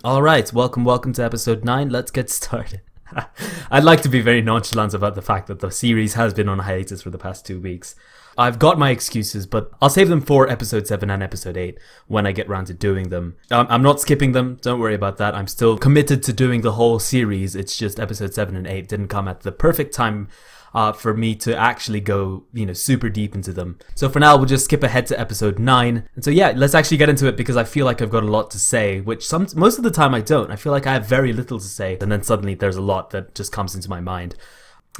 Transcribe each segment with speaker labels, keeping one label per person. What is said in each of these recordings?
Speaker 1: All right, welcome to episode 9. Let's get started. I'd like to be very nonchalant about the fact that the series has been on hiatus for the past 2 weeks. I've got my excuses, but I'll save them for episode 7 and episode 8 when I get round to doing them. I'm not skipping them, don't worry about that. I'm still committed to doing the whole series. It's just episode 7 and 8 didn't come at the perfect time for me to actually go, super deep into them. So for now, we'll just skip ahead to episode 9. And so yeah, let's actually get into it because I feel like I've got a lot to say, which most of the time I don't. I feel like I have very little to say, and then suddenly there's a lot that just comes into my mind.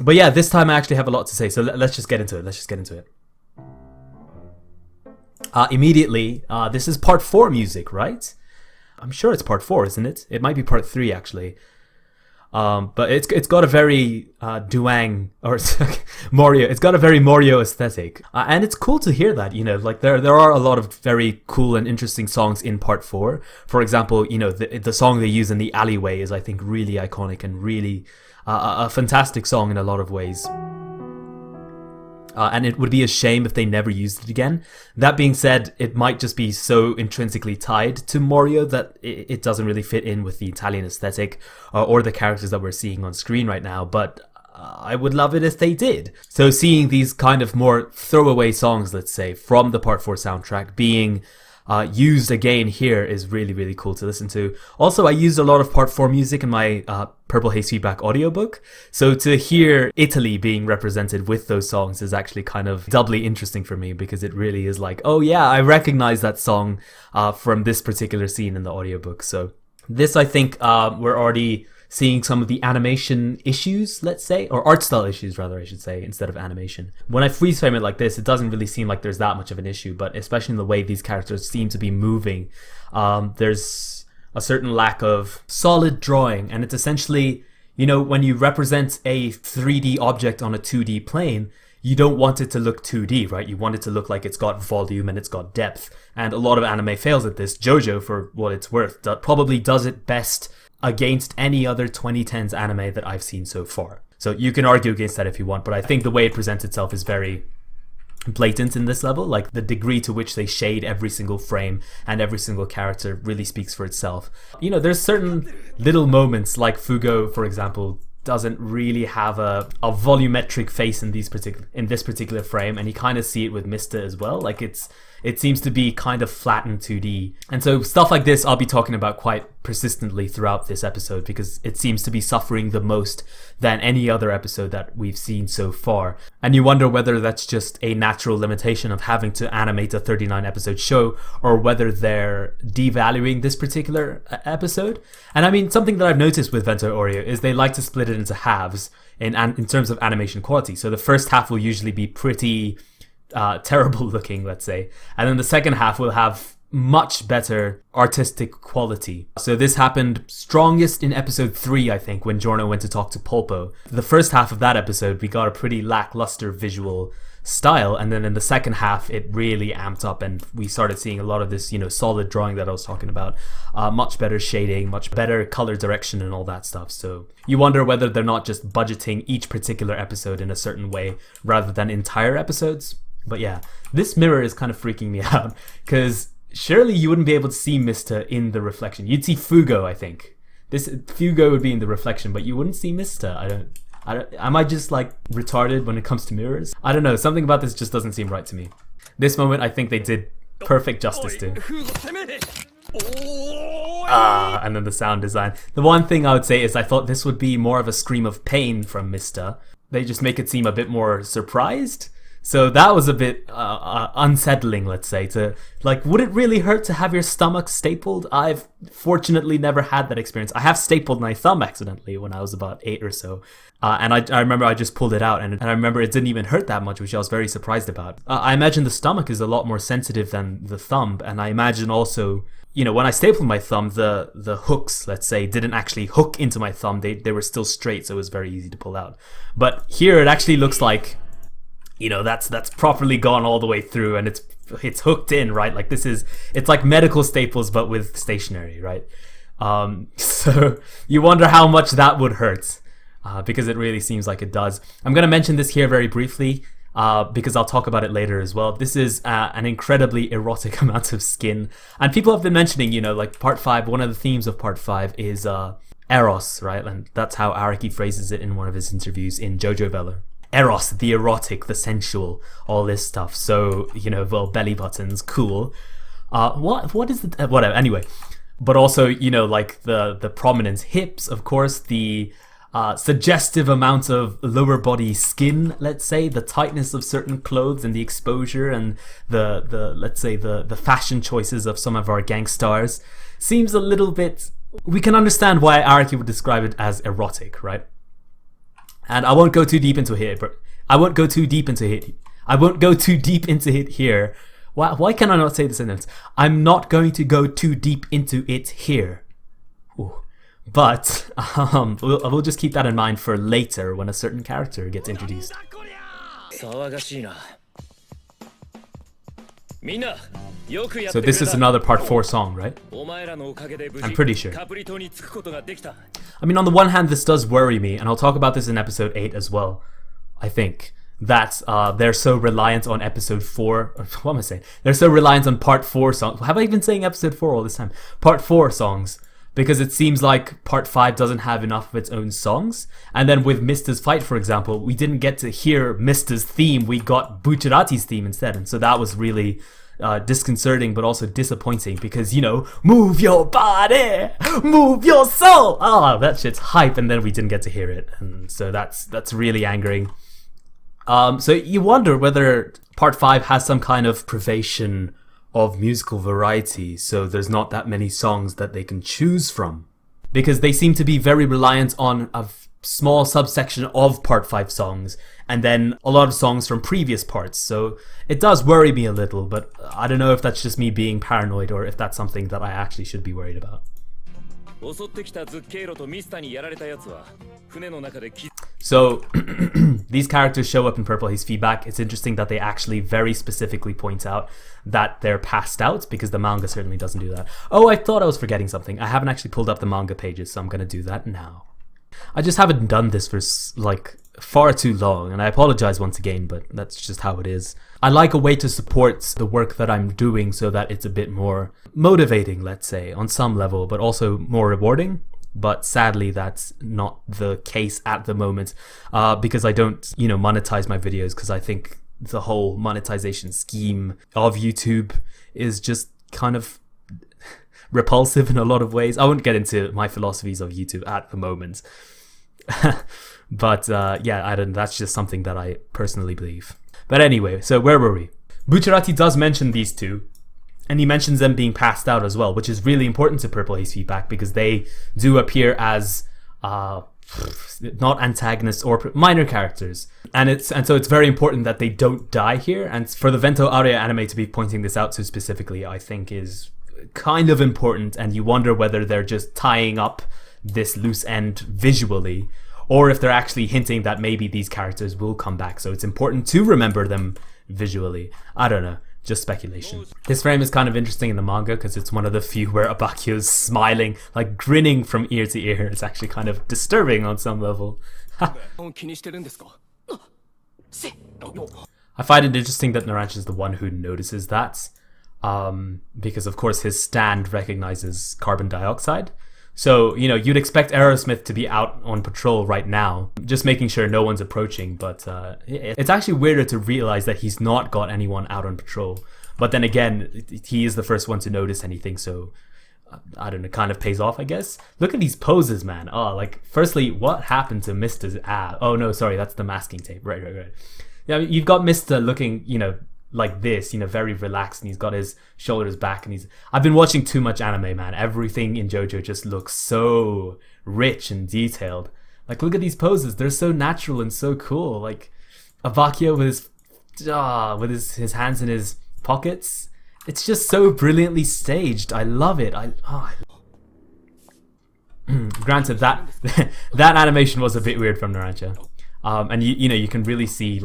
Speaker 1: But yeah, this time I actually have a lot to say, so let's just get into it. Immediately, this is part 4 music, right? I'm sure it's part 4, isn't it? It might be part 3, actually. But it's got a very Morio. It's got a very Morio aesthetic, and it's cool to hear that. Like there are a lot of very cool and interesting songs in Part 4. For example, the song they use in the alleyway is, I think, really iconic and really a fantastic song in a lot of ways. And it would be a shame if they never used it again. That being said, it might just be so intrinsically tied to Morio that it doesn't really fit in with the Italian aesthetic or the characters that we're seeing on screen right now, but I would love it if they did. So seeing these kind of more throwaway songs, let's say, from the Part 4 soundtrack being used again here is really, really cool to listen to. Also, I used a lot of Part 4 music in my Purple Haze Feedback audiobook, so to hear Italy being represented with those songs is actually kind of doubly interesting for me, because it really is like, oh yeah, I recognize that song from this particular scene in the audiobook. So this, I think, we're already seeing some of the animation issues, let's say, or art style issues rather, I should say, instead of animation. When I freeze frame it like this, it doesn't really seem like there's that much of an issue, but especially in the way these characters seem to be moving, there's a certain lack of solid drawing, and it's essentially, when you represent a 3D object on a 2D plane, you don't want it to look 2D, right? You want it to look like it's got volume and it's got depth, and a lot of anime fails at this. JoJo, for what it's worth, probably does it best against any other 2010s anime that I've seen so far. So you can argue against that if you want, but I think the way it presents itself is very blatant in this level. Like the degree to which they shade every single frame and every single character really speaks for itself. There's certain little moments, like Fugo, for example, doesn't really have a volumetric face in this particular frame, and you kind of see it with Mista as well. Like it seems to be kind of flat in 2D. And so stuff like this I'll be talking about quite persistently throughout this episode, because it seems to be suffering the most than any other episode that we've seen so far. And you wonder whether that's just a natural limitation of having to animate a 39 episode show, or whether they're devaluing this particular episode. And I mean, something that I've noticed with Vento Aureo is they like to split it into halves in terms of animation quality. So the first half will usually be pretty terrible looking, let's say, and then the second half will have much better artistic quality. So this happened strongest in episode 3, I think, when Giorno went to talk to Polpo. The first half of that episode, we got a pretty lackluster visual style, and then in the second half it really amped up, and we started seeing a lot of this solid drawing that I was talking about, much better shading, much better color direction and all that stuff. So you wonder whether they're not just budgeting each particular episode in a certain way rather than entire episodes. But yeah, this mirror is kind of freaking me out, because surely you wouldn't be able to see Mista in the reflection. You'd see Fugo, I think. Fugo would be in the reflection, but you wouldn't see Mista. I don't. Am I just like retarded when it comes to mirrors? I don't know. Something about this just doesn't seem right to me. This moment, I think they did perfect justice to. And then the sound design. The one thing I would say is I thought this would be more of a scream of pain from Mista. They just make it seem a bit more surprised. So that was a bit unsettling, let's say. Would it really hurt to have your stomach stapled? I've fortunately never had that experience. I have stapled my thumb accidentally when I was about 8 or so. And I remember I just pulled it out, and I remember it didn't even hurt that much, which I was very surprised about. I imagine the stomach is a lot more sensitive than the thumb, and I imagine also, when I stapled my thumb, the hooks, let's say, didn't actually hook into my thumb. They were still straight, so it was very easy to pull out. But here it actually looks like, that's properly gone all the way through, and it's hooked in, right? Like it's like medical staples but with stationery, right? So you wonder how much that would hurt, because it really seems like it does. I'm going to mention this here very briefly. because I'll talk about it later as well. This is an incredibly erotic amount of skin. And people have been mentioning, like part 5, one of the themes of part 5 is Eros, right? And that's how Araki phrases it in one of his interviews in Jojo Veller. Eros, the erotic, the sensual, all this stuff. So, well, belly buttons, cool. What is the... whatever, anyway. But also, like the prominent hips, of course, the suggestive amount of lower body skin, let's say, the tightness of certain clothes and the exposure and the let's say, the fashion choices of some of our gang stars seems a little bit... We can understand why Araki would describe it as erotic, right? And I won't go too deep into it, but I won't go too deep into it here. Why can I not say the sentence? I'm not going to go too deep into it here. Ooh. But we'll just keep that in mind for later when a certain character gets introduced. So this is another part 4 song, right? I'm pretty sure. I mean, on the one hand, this does worry me, and I'll talk about this in episode 8 as well, I think, that they're so reliant on episode 4, what am I saying? They're so reliant on part 4 songs. Have I been saying episode 4 all this time? Part 4 songs. Because it seems like part 5 doesn't have enough of its own songs. And then with Mista's fight, for example, we didn't get to hear Mista's theme, we got Bucciarati's theme instead. And so that was really disconcerting, but also disappointing because, move your body, move your soul. Oh, that shit's hype, and then we didn't get to hear it. And so that's really angering. So you wonder whether part 5 has some kind of privation of musical variety, so there's not that many songs that they can choose from, because they seem to be very reliant on a small subsection of part 5 songs and then a lot of songs from previous parts. So it does worry me a little, but I don't know if that's just me being paranoid or if that's something that I actually should be worried about. So these characters show up in Purple Haze feedback. It's interesting that they actually very specifically point out that they're passed out, because the manga certainly doesn't do that. Oh, I thought I was forgetting something. I haven't actually pulled up the manga pages, so I'm going to do that now. I just haven't done this for far too long, and I apologize once again, but that's just how it is. I like a way to support the work that I'm doing so that it's a bit more motivating, let's say, on some level, but also more rewarding. But sadly, that's not the case at the moment, because I don't, monetize my videos, because I think the whole monetization scheme of YouTube is just kind of repulsive in a lot of ways. I won't get into my philosophies of YouTube at the moment. But yeah, that's just something that I personally believe. But anyway, so where were we? Bucciarati does mention these two, and he mentions them being passed out as well, which is really important to Purple Haze feedback, because they do appear as not antagonists or minor characters, and so it's very important that they don't die here. And for the Vento Aureo anime to be pointing this out so specifically, I think is kind of important. And you wonder whether they're just tying up this loose end visually, or if they're actually hinting that maybe these characters will come back. So it's important to remember them visually. I don't know. Just speculation. This frame is kind of interesting in the manga because it's one of the few where Abakio's smiling, like grinning from ear to ear. It's actually kind of disturbing on some level. I find it interesting that Naranci's is the one who notices that, because of course his stand recognizes carbon dioxide. So, you'd expect Aerosmith to be out on patrol right now, just making sure no one's approaching, but it's actually weirder to realize that he's not got anyone out on patrol. But then again, he is the first one to notice anything, so I don't know, kind of pays off, I guess. Look at these poses, man. Oh, firstly, what happened to Mista's ab? Oh no, sorry, that's the masking tape. Right. Yeah, you've got Mista looking, like this, very relaxed, and he's got his shoulders back, and I've been watching too much anime, man. Everything in JoJo just looks so rich and detailed. Look at these poses, they're so natural and so cool. Abakio with his hands in his pockets, it's just so brilliantly staged. I love it. Granted, that animation was a bit weird from Narancia, and you can really see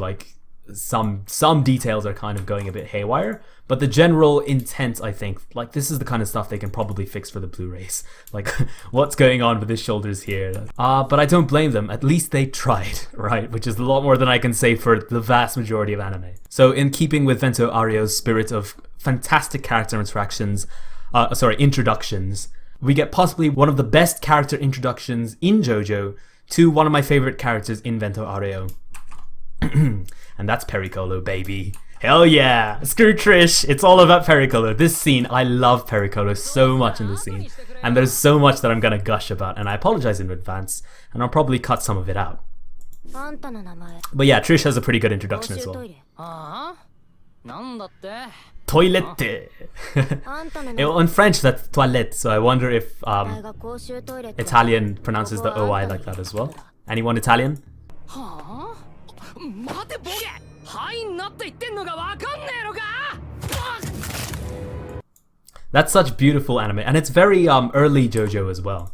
Speaker 1: some details are kind of going a bit haywire, but the general intent, I think, like this is the kind of stuff they can probably fix for the Blu-rays. Like what's going on with his shoulders here. But I don't blame them. At least they tried, right? Which is a lot more than I can say for the vast majority of anime. So in keeping with Vento Aureo's spirit of fantastic character introductions, we get possibly one of the best character introductions in JoJo to one of my favorite characters in Vento Aureo. And that's Pericolo, baby. Hell yeah! Screw Trish! It's all about Pericolo. This scene, I love Pericolo so much in this scene. And there's so much that I'm gonna gush about, and I apologize in advance, and I'll probably cut some of it out. But yeah, Trish has a pretty good introduction as well. Toilette! In French, that's toilette, so I wonder if Italian pronounces the OI like that as well. Anyone Italian? That's such beautiful anime, and it's very early JoJo as well.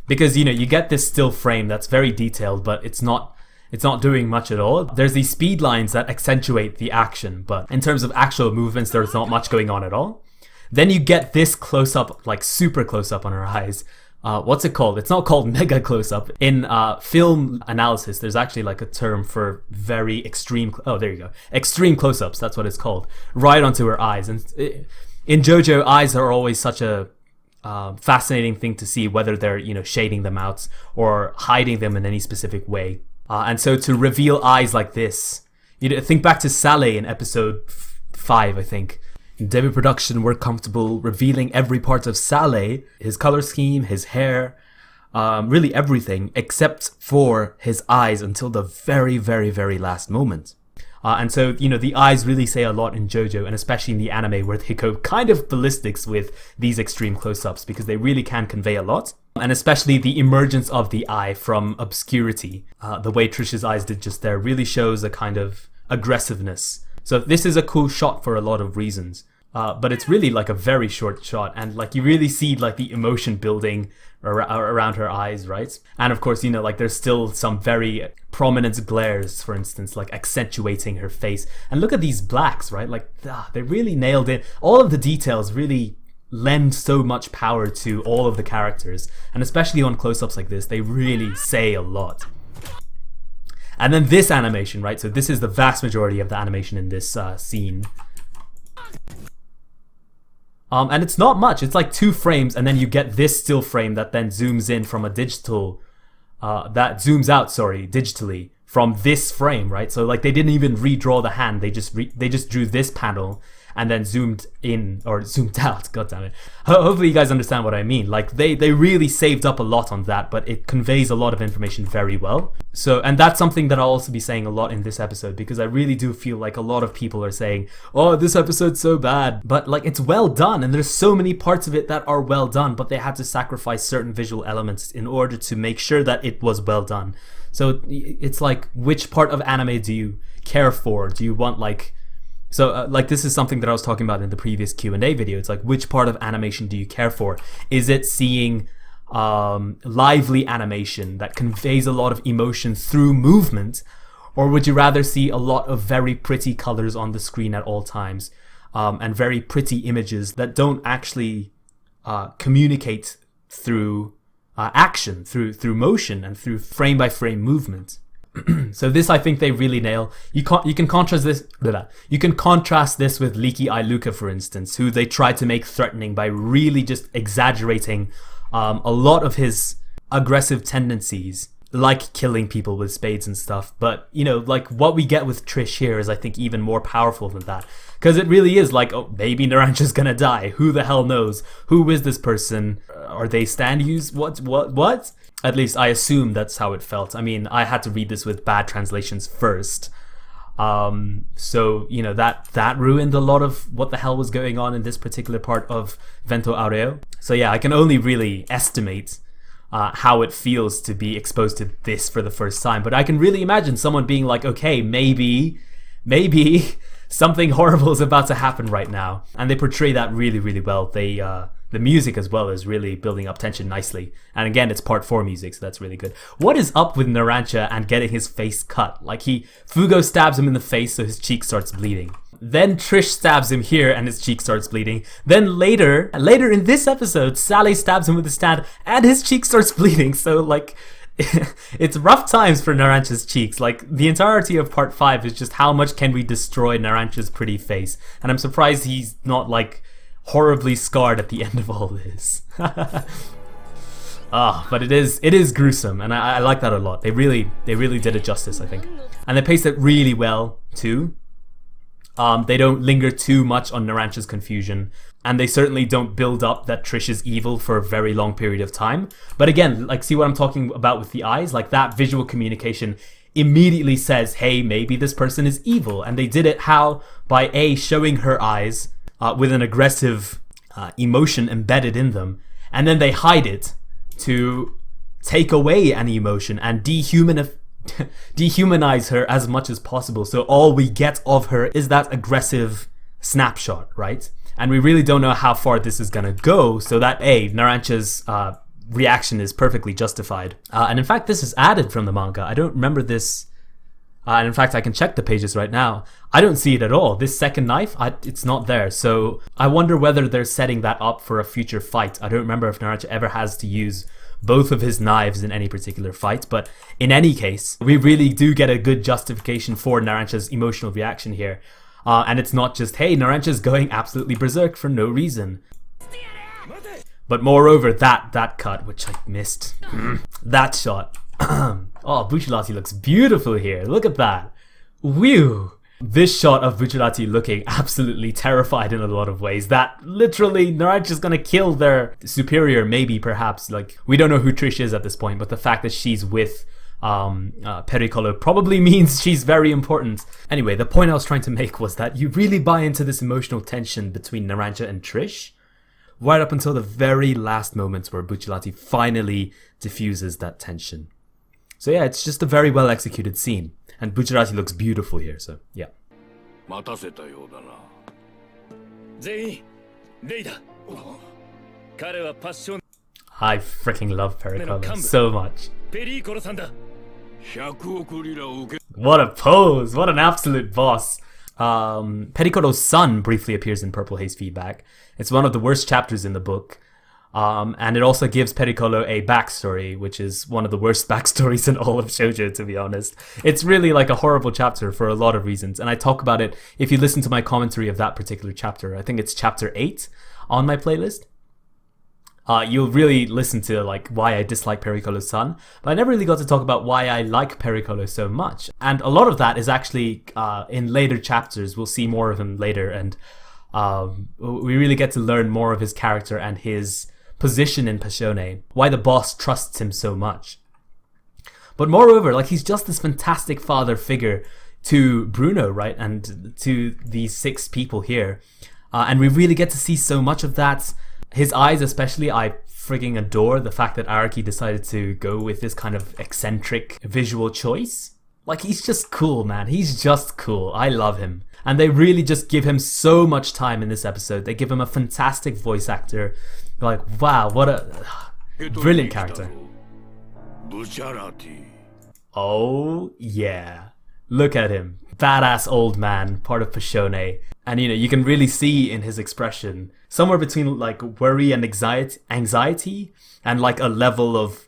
Speaker 1: Because, you know, you get this still frame that's very detailed, but it's not doing much at all. There's these speed lines that accentuate the action, but in terms of actual movements, there's not much going on at all. Then you get this close-up, like super close-up on her eyes. What's it called? It's not called mega close-up. In film analysis, there's actually like a term for very extreme... Oh, there you go. Extreme close-ups, that's what it's called. Right onto her eyes. And in JoJo, eyes are always such a fascinating thing to see, whether they're, you know, shading them out or hiding them in any specific way. And so to reveal eyes like this, you know, think back to Sale in episode 5, I think. In debut production, we're comfortable revealing every part of Sale, his color scheme, his hair, really everything, except for his eyes until the very, very, very last moment. And so, you know, the eyes really say a lot in JoJo, and especially in the anime where they go kind of ballistics with these extreme close-ups, because they really can convey a lot. And especially the emergence of the eye from obscurity, the way Trish's eyes did just there, really shows a kind of aggressiveness. So this is a cool shot for a lot of reasons. But it's really like a very short shot, and like you really see like the emotion building around her eyes, right? And of course, you know, like there's still some very prominent glares, for instance, like accentuating her face. And look at these blacks, right? Like they really nailed it. All of the details really lend so much power to all of the characters, and especially on close-ups like this, they really say a lot. And then this animation, right? So this is the vast majority of the animation in this scene. And it's not much, it's like 2 frames, and then you get this still frame that then zooms in from a digital, that zooms out, digitally from this frame, right? So like they didn't even redraw the hand, they just drew this panel and then zoomed in, or zoomed out, god damn it. Hopefully you guys understand what I mean. Like they really saved up a lot on that, but it conveys a lot of information very well. So, and that's something that I'll also be saying a lot in this episode, because I really do feel like a lot of people are saying, oh, this episode's so bad. But like, it's well done, and there's so many parts of it that are well done, but they had to sacrifice certain visual elements in order to make sure that it was well done. So it's like, which part of anime do you care for? Do you want like... So like this is something that I was talking about in the previous Q&A video. It's like, which part of animation do you care for? Is it seeing lively animation that conveys a lot of emotion through movement? Or would you rather see a lot of very pretty colors on the screen at all times, and very pretty images that don't actually communicate through action, through motion and through frame by frame movement? So this, I think they really nail. You can contrast this. You can contrast this with Leaky Eye Luca, for instance, who they tried to make threatening by really just exaggerating a lot of his aggressive tendencies, like killing people with spades and stuff. But you know, like what we get with Trish here is, I think, even more powerful than that, because it really is like, oh, maybe Naranja's gonna die. Who the hell knows? Who is this person? Are they stand-use? What? At least I assume that's how it felt. I mean, I had to read this with bad translations first. So, you know, that ruined a lot of what the hell was going on in this particular part of Vento Aureo. So yeah, I can only really estimate how it feels to be exposed to this for the first time. But I can really imagine someone being like, okay, maybe something horrible is about to happen right now. And they portray that really, really well. They The music as well is really building up tension nicely. And again, it's part 4 music, so that's really good. What is up with Narancia and getting his face cut? Like Fugo stabs him in the face so his cheek starts bleeding. Then Trish stabs him here and his cheek starts bleeding. Then later in this episode, Sally stabs him with a stand and his cheek starts bleeding. So like, it's rough times for Narancia's cheeks. Like, the entirety of part 5 is just how much can we destroy Narancia's pretty face. And I'm surprised he's not like horribly scarred at the end of all this. But it is gruesome, and I like that a lot. They really did it justice, I think. And they paced it really well too. They don't linger too much on Narancia's confusion, and they certainly don't build up that Trish is evil for a very long period of time. But again, like, see what I'm talking about with the eyes? Like, that visual communication immediately says, hey, maybe this person is evil. And they did it how? By showing her eyes with an aggressive emotion embedded in them, and then they hide it to take away any emotion and dehumanize her as much as possible. So all we get of her is that aggressive snapshot, right? And we really don't know how far this is gonna go, so that Narancia's reaction is perfectly justified. And in fact, this is added from the manga. I don't remember this. And in fact, I can check the pages right now. I don't see it at all. This second knife, it's not there. So I wonder whether they're setting that up for a future fight. I don't remember if Narancia ever has to use both of his knives in any particular fight. But in any case, we really do get a good justification for Narancia's emotional reaction here. And it's not just, hey, Narancia's going absolutely berserk for no reason. But moreover, that cut, which I missed, that shot. Oh, Bucciarati looks beautiful here. Look at that. Whew. This shot of Bucciarati looking absolutely terrified in a lot of ways. That literally Narancia's gonna kill their superior, maybe, perhaps. Like, we don't know who Trish is at this point, but the fact that she's with Pericolo probably means she's very important. Anyway, the point I was trying to make was that you really buy into this emotional tension between Narancia and Trish, right up until the very last moments where Bucciarati finally diffuses that tension. So yeah, it's just a very well executed scene. And Bucciarati looks beautiful here, so yeah. I freaking love Pericolo so much. What a pose! What an absolute boss! Pericolo's son briefly appears in Purple Haze feedback. It's one of the worst chapters in the book. And it also gives Pericolo a backstory, which is one of the worst backstories in all of shoujo, to be honest. It's really like a horrible chapter for a lot of reasons, and I talk about it if you listen to my commentary of that particular chapter. I think it's chapter 8 on my playlist. You'll really listen to like why I dislike Pericolo's son, but I never really got to talk about why I like Pericolo so much. And a lot of that is actually in later chapters. We'll see more of him later, and we really get to learn more of his character and his position in Passione, why the boss trusts him so much. But moreover, like, he's just this fantastic father figure to Bruno, right, and to these 6 people here, and we really get to see so much of that. His eyes especially, I frigging adore the fact that Araki decided to go with this kind of eccentric visual choice. Like, he's just cool, man. He's just cool. I love him. And they really just give him so much time in this episode. They give him a fantastic voice actor. Like, wow, what a brilliant character. Oh, yeah. Look at him. Badass old man, part of Passione. And, you know, you can really see in his expression somewhere between, like, worry and anxiety and, like, a level of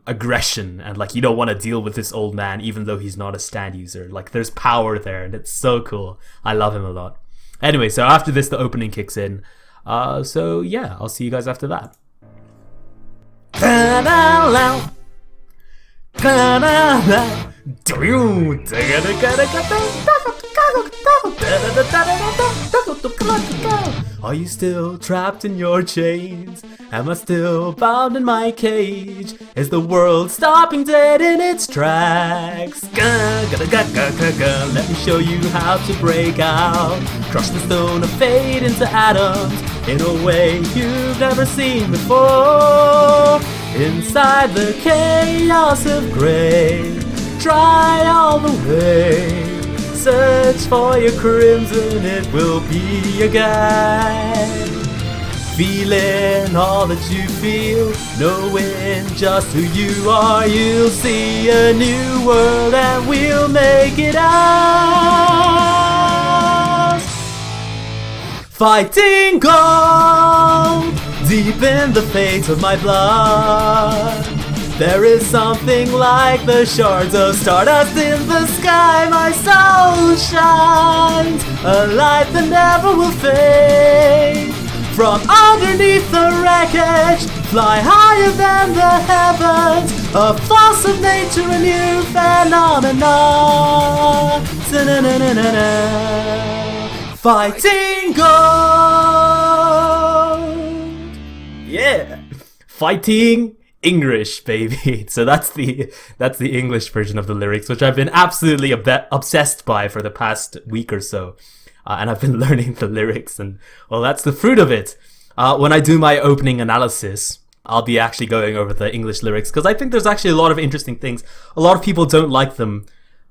Speaker 1: aggression. And, like, you don't want to deal with this old man even though he's not a stand user. Like, there's power there, and it's so cool. I love him a lot. Anyway, so after this, the opening kicks in. So yeah, I'll see you guys after that. Are you still trapped in your chains? Am I still bound in my cage? Is the world stopping dead in its tracks? Let me show you how to break out. Crush the stone of fate into atoms in a way you've never seen before. Inside the chaos of gray, try all the way. Search for your crimson, it will be your guide. Feeling all that you feel, knowing just who you are. You'll see a new world and we'll make it ours. Fighting gold, deep in the fate of my blood. There is something like the shards of stardust in the sky. My soul shines, a light that never will fade. From underneath the wreckage, fly higher than the heavens. A force of nature, a new phenomenon. Fighting gold. Yeah, fighting English, baby. So that's the English version of the lyrics, which I've been absolutely obsessed by for the past week or so. And I've been learning the lyrics, and well, that's the fruit of it. When I do my opening analysis, I'll be actually going over the English lyrics, because I think there's actually a lot of interesting things. A lot of people don't like them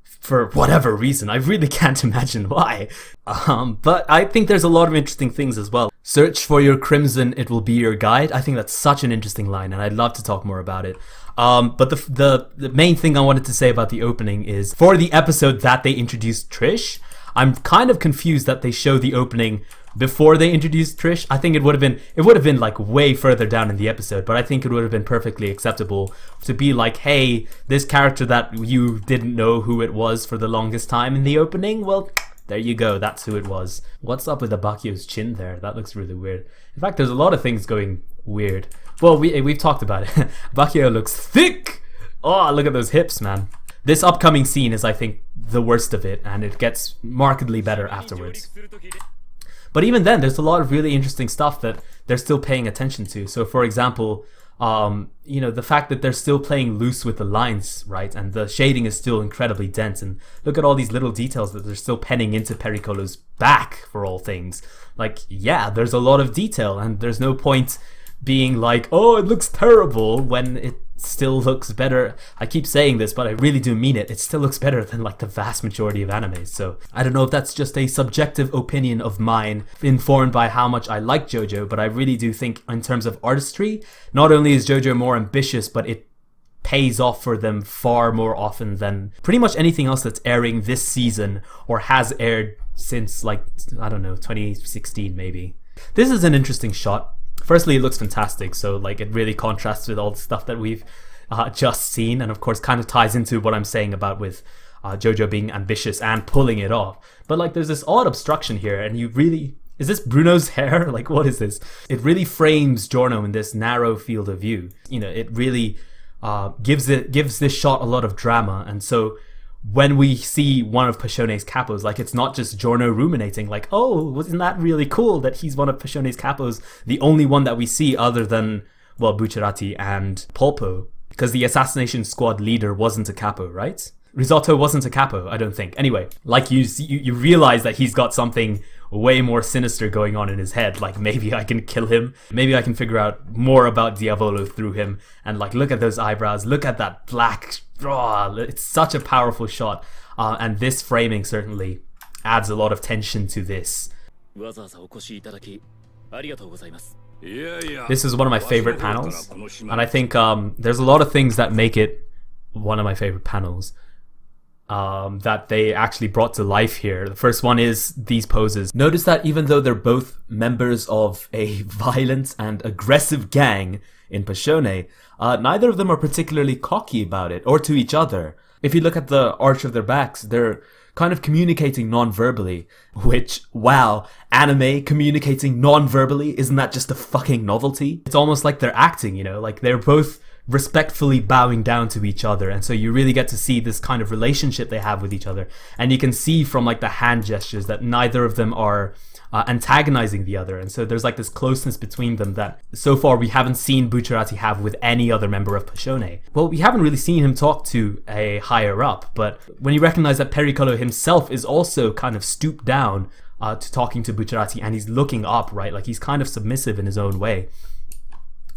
Speaker 1: for whatever reason. I really can't imagine why. But I think there's a lot of interesting things as well. Search for your crimson, it will be your guide. I think that's such an interesting line, and I'd love to talk more about it. But the main thing I wanted to say about the opening is, for the episode that they introduced Trish, I'm kind of confused that they show the opening before they introduced Trish. I think it would have been like way further down in the episode, but I think it would have been perfectly acceptable to be like, hey, this character that you didn't know who it was for the longest time in the opening, well, there you go, that's who it was. What's up with Abakio's chin there? That looks really weird. In fact, there's a lot of things going weird. Well, we've talked about it. Abakio looks thick! Oh, look at those hips, man. This upcoming scene is, I think, the worst of it, and it gets markedly better afterwards. But even then, there's a lot of really interesting stuff that they're still paying attention to. So, for example, the fact that they're still playing loose with the lines, right? And the shading is still incredibly dense. And look at all these little details that they're still penning into Pericolo's back, for all things. Like, yeah, there's a lot of detail, and there's no point being like, oh, it looks terrible, when it still looks better. I keep saying this, but I really do mean it. It still looks better than like the vast majority of animes. So I don't know if that's just a subjective opinion of mine, informed by how much I like JoJo, but I really do think in terms of artistry, not only is JoJo more ambitious, but it pays off for them far more often than pretty much anything else that's airing this season or has aired since, like, I don't know, 2016 maybe. This is an interesting shot. Firstly, it looks fantastic, so like it really contrasts with all the stuff that we've just seen, and of course kind of ties into what I'm saying about with JoJo being ambitious and pulling it off. But like there's this odd obstruction here, and you really... Is this Bruno's hair? Like, what is this? It really frames Giorno in this narrow field of view. You know, it really gives this shot a lot of drama, and so when we see one of Passione's capos, like it's not just Giorno ruminating like, oh, wasn't that really cool that he's one of Passione's capos, the only one that we see other than, well, Bucciarati and Polpo, because the assassination squad leader wasn't a capo, right? Risotto wasn't a capo, I don't think. Anyway, like you realize that he's got something way more sinister going on in his head. Like, maybe I can kill him. Maybe I can figure out more about Diavolo through him. And like, look at those eyebrows. Look at that black... Oh, it's such a powerful shot. And this framing certainly adds a lot of tension to this. This is one of my favorite panels. And I think there's a lot of things that make it one of my favorite panels. That they actually brought to life here. The first one is these poses. Notice that even though they're both members of a violent and aggressive gang in Passione, neither of them are particularly cocky about it, or to each other. If you look at the arch of their backs, they're kind of communicating non-verbally, which, wow, anime communicating non-verbally, isn't that just a fucking novelty? It's almost like they're acting, you know, like they're both respectfully bowing down to each other, and so you really get to see this kind of relationship they have with each other, and you can see from like the hand gestures that neither of them are antagonizing the other, and so there's like this closeness between them that so far we haven't seen Bucciarati have with any other member of Passione. Well, we haven't really seen him talk to a higher up, but when you recognize that Pericolo himself is also kind of stooped down to talking to Bucciarati, and he's looking up, right, like he's kind of submissive in his own way,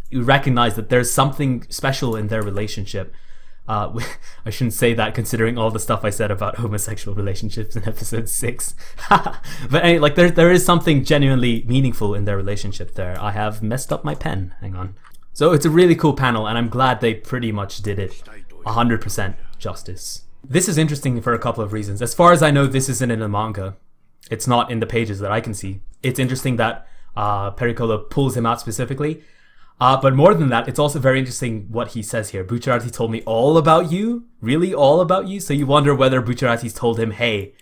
Speaker 1: you recognize that there's something special in their relationship I shouldn't say that considering all the stuff I said about homosexual relationships in episode 6. But anyway, like there is something genuinely meaningful in their relationship there. I have messed up my pen. Hang on. So it's a really cool panel, and I'm glad they pretty much did it 100% justice. This is interesting for a couple of reasons. As far as I know, this isn't in the manga. It's not in the pages that I can see. It's interesting that Pericolo pulls him out specifically. But more than that, it's also very interesting what he says here. Bucciarati told me all about you? Really all about you? So you wonder whether Bucciarati's told him, hey,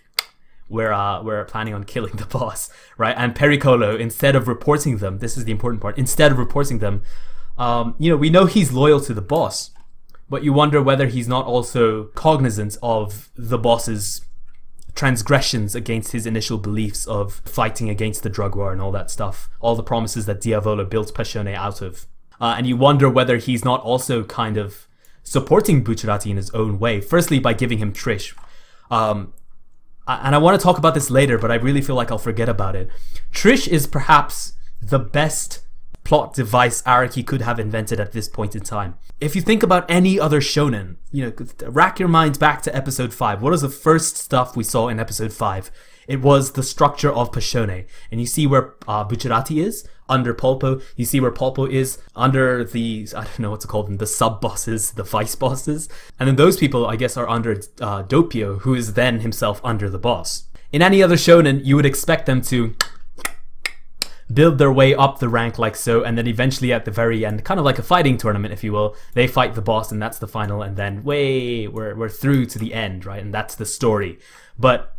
Speaker 1: we're planning on killing the boss, right? And Pericolo, instead of reporting them, this is the important part, instead of reporting them, we know he's loyal to the boss, but you wonder whether he's not also cognizant of the boss's transgressions against his initial beliefs of fighting against the drug war and all that stuff, all the promises that Diavolo built Passione out of. And you wonder whether he's not also kind of supporting Bucciarati in his own way, firstly by giving him Trish. And I want to talk about this later, but I really feel like I'll forget about it. Trish is perhaps the best plot device Araki could have invented at this point in time. If you think about any other shonen, rack your minds back to episode 5. What is the first stuff we saw in episode 5? It was the structure of Passione. And you see where Bucciarati is under Polpo. You see where Polpo is under the, I don't know what to call them, the sub-bosses, the vice bosses. And then those people, I guess, are under Doppio, who is then himself under the boss. In any other shonen, you would expect them to build their way up the rank like so, and then eventually at the very end, kind of like a fighting tournament, if you will, they fight the boss, and that's the final, and then we're through to the end, right? And that's the story. But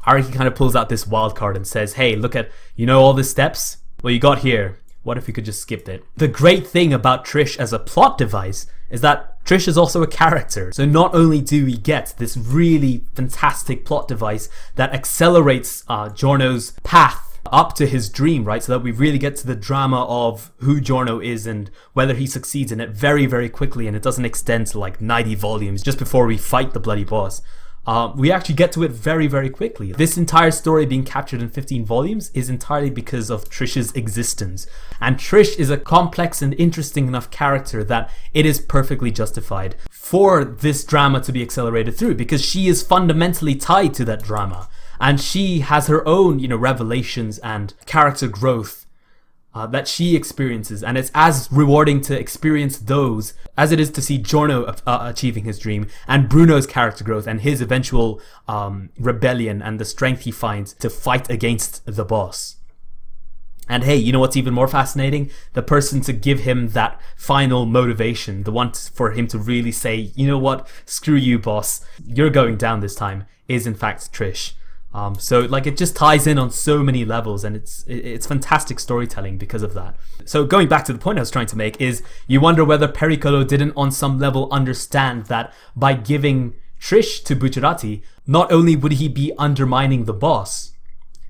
Speaker 1: Araki kind of pulls out this wild card and says, hey, look at, all the steps? Well, you got here. What if we could just skip it? The great thing about Trish as a plot device is that Trish is also a character. So not only do we get this really fantastic plot device that accelerates Giorno's path up to his dream, right? So that we really get to the drama of who Giorno is and whether he succeeds in it very, very quickly, and it doesn't extend to like 90 volumes just before we fight the bloody boss. We actually get to it very, very quickly. This entire story being captured in 15 volumes is entirely because of Trish's existence. And Trish is a complex and interesting enough character that it is perfectly justified for this drama to be accelerated through, because she is fundamentally tied to that drama. And she has her own, revelations and character growth that she experiences. And it's as rewarding to experience those as it is to see Giorno achieving his dream, and Bruno's character growth and his eventual rebellion and the strength he finds to fight against the boss. And hey, you know what's even more fascinating? The person to give him that final motivation, the one for him to really say, you know what, screw you, boss, you're going down this time, is in fact Trish. So it just ties in on so many levels, and it's fantastic storytelling because of that. So going back to the point I was trying to make is, you wonder whether Pericolo didn't on some level understand that by giving Trish to Bucciarati, not only would he be undermining the boss,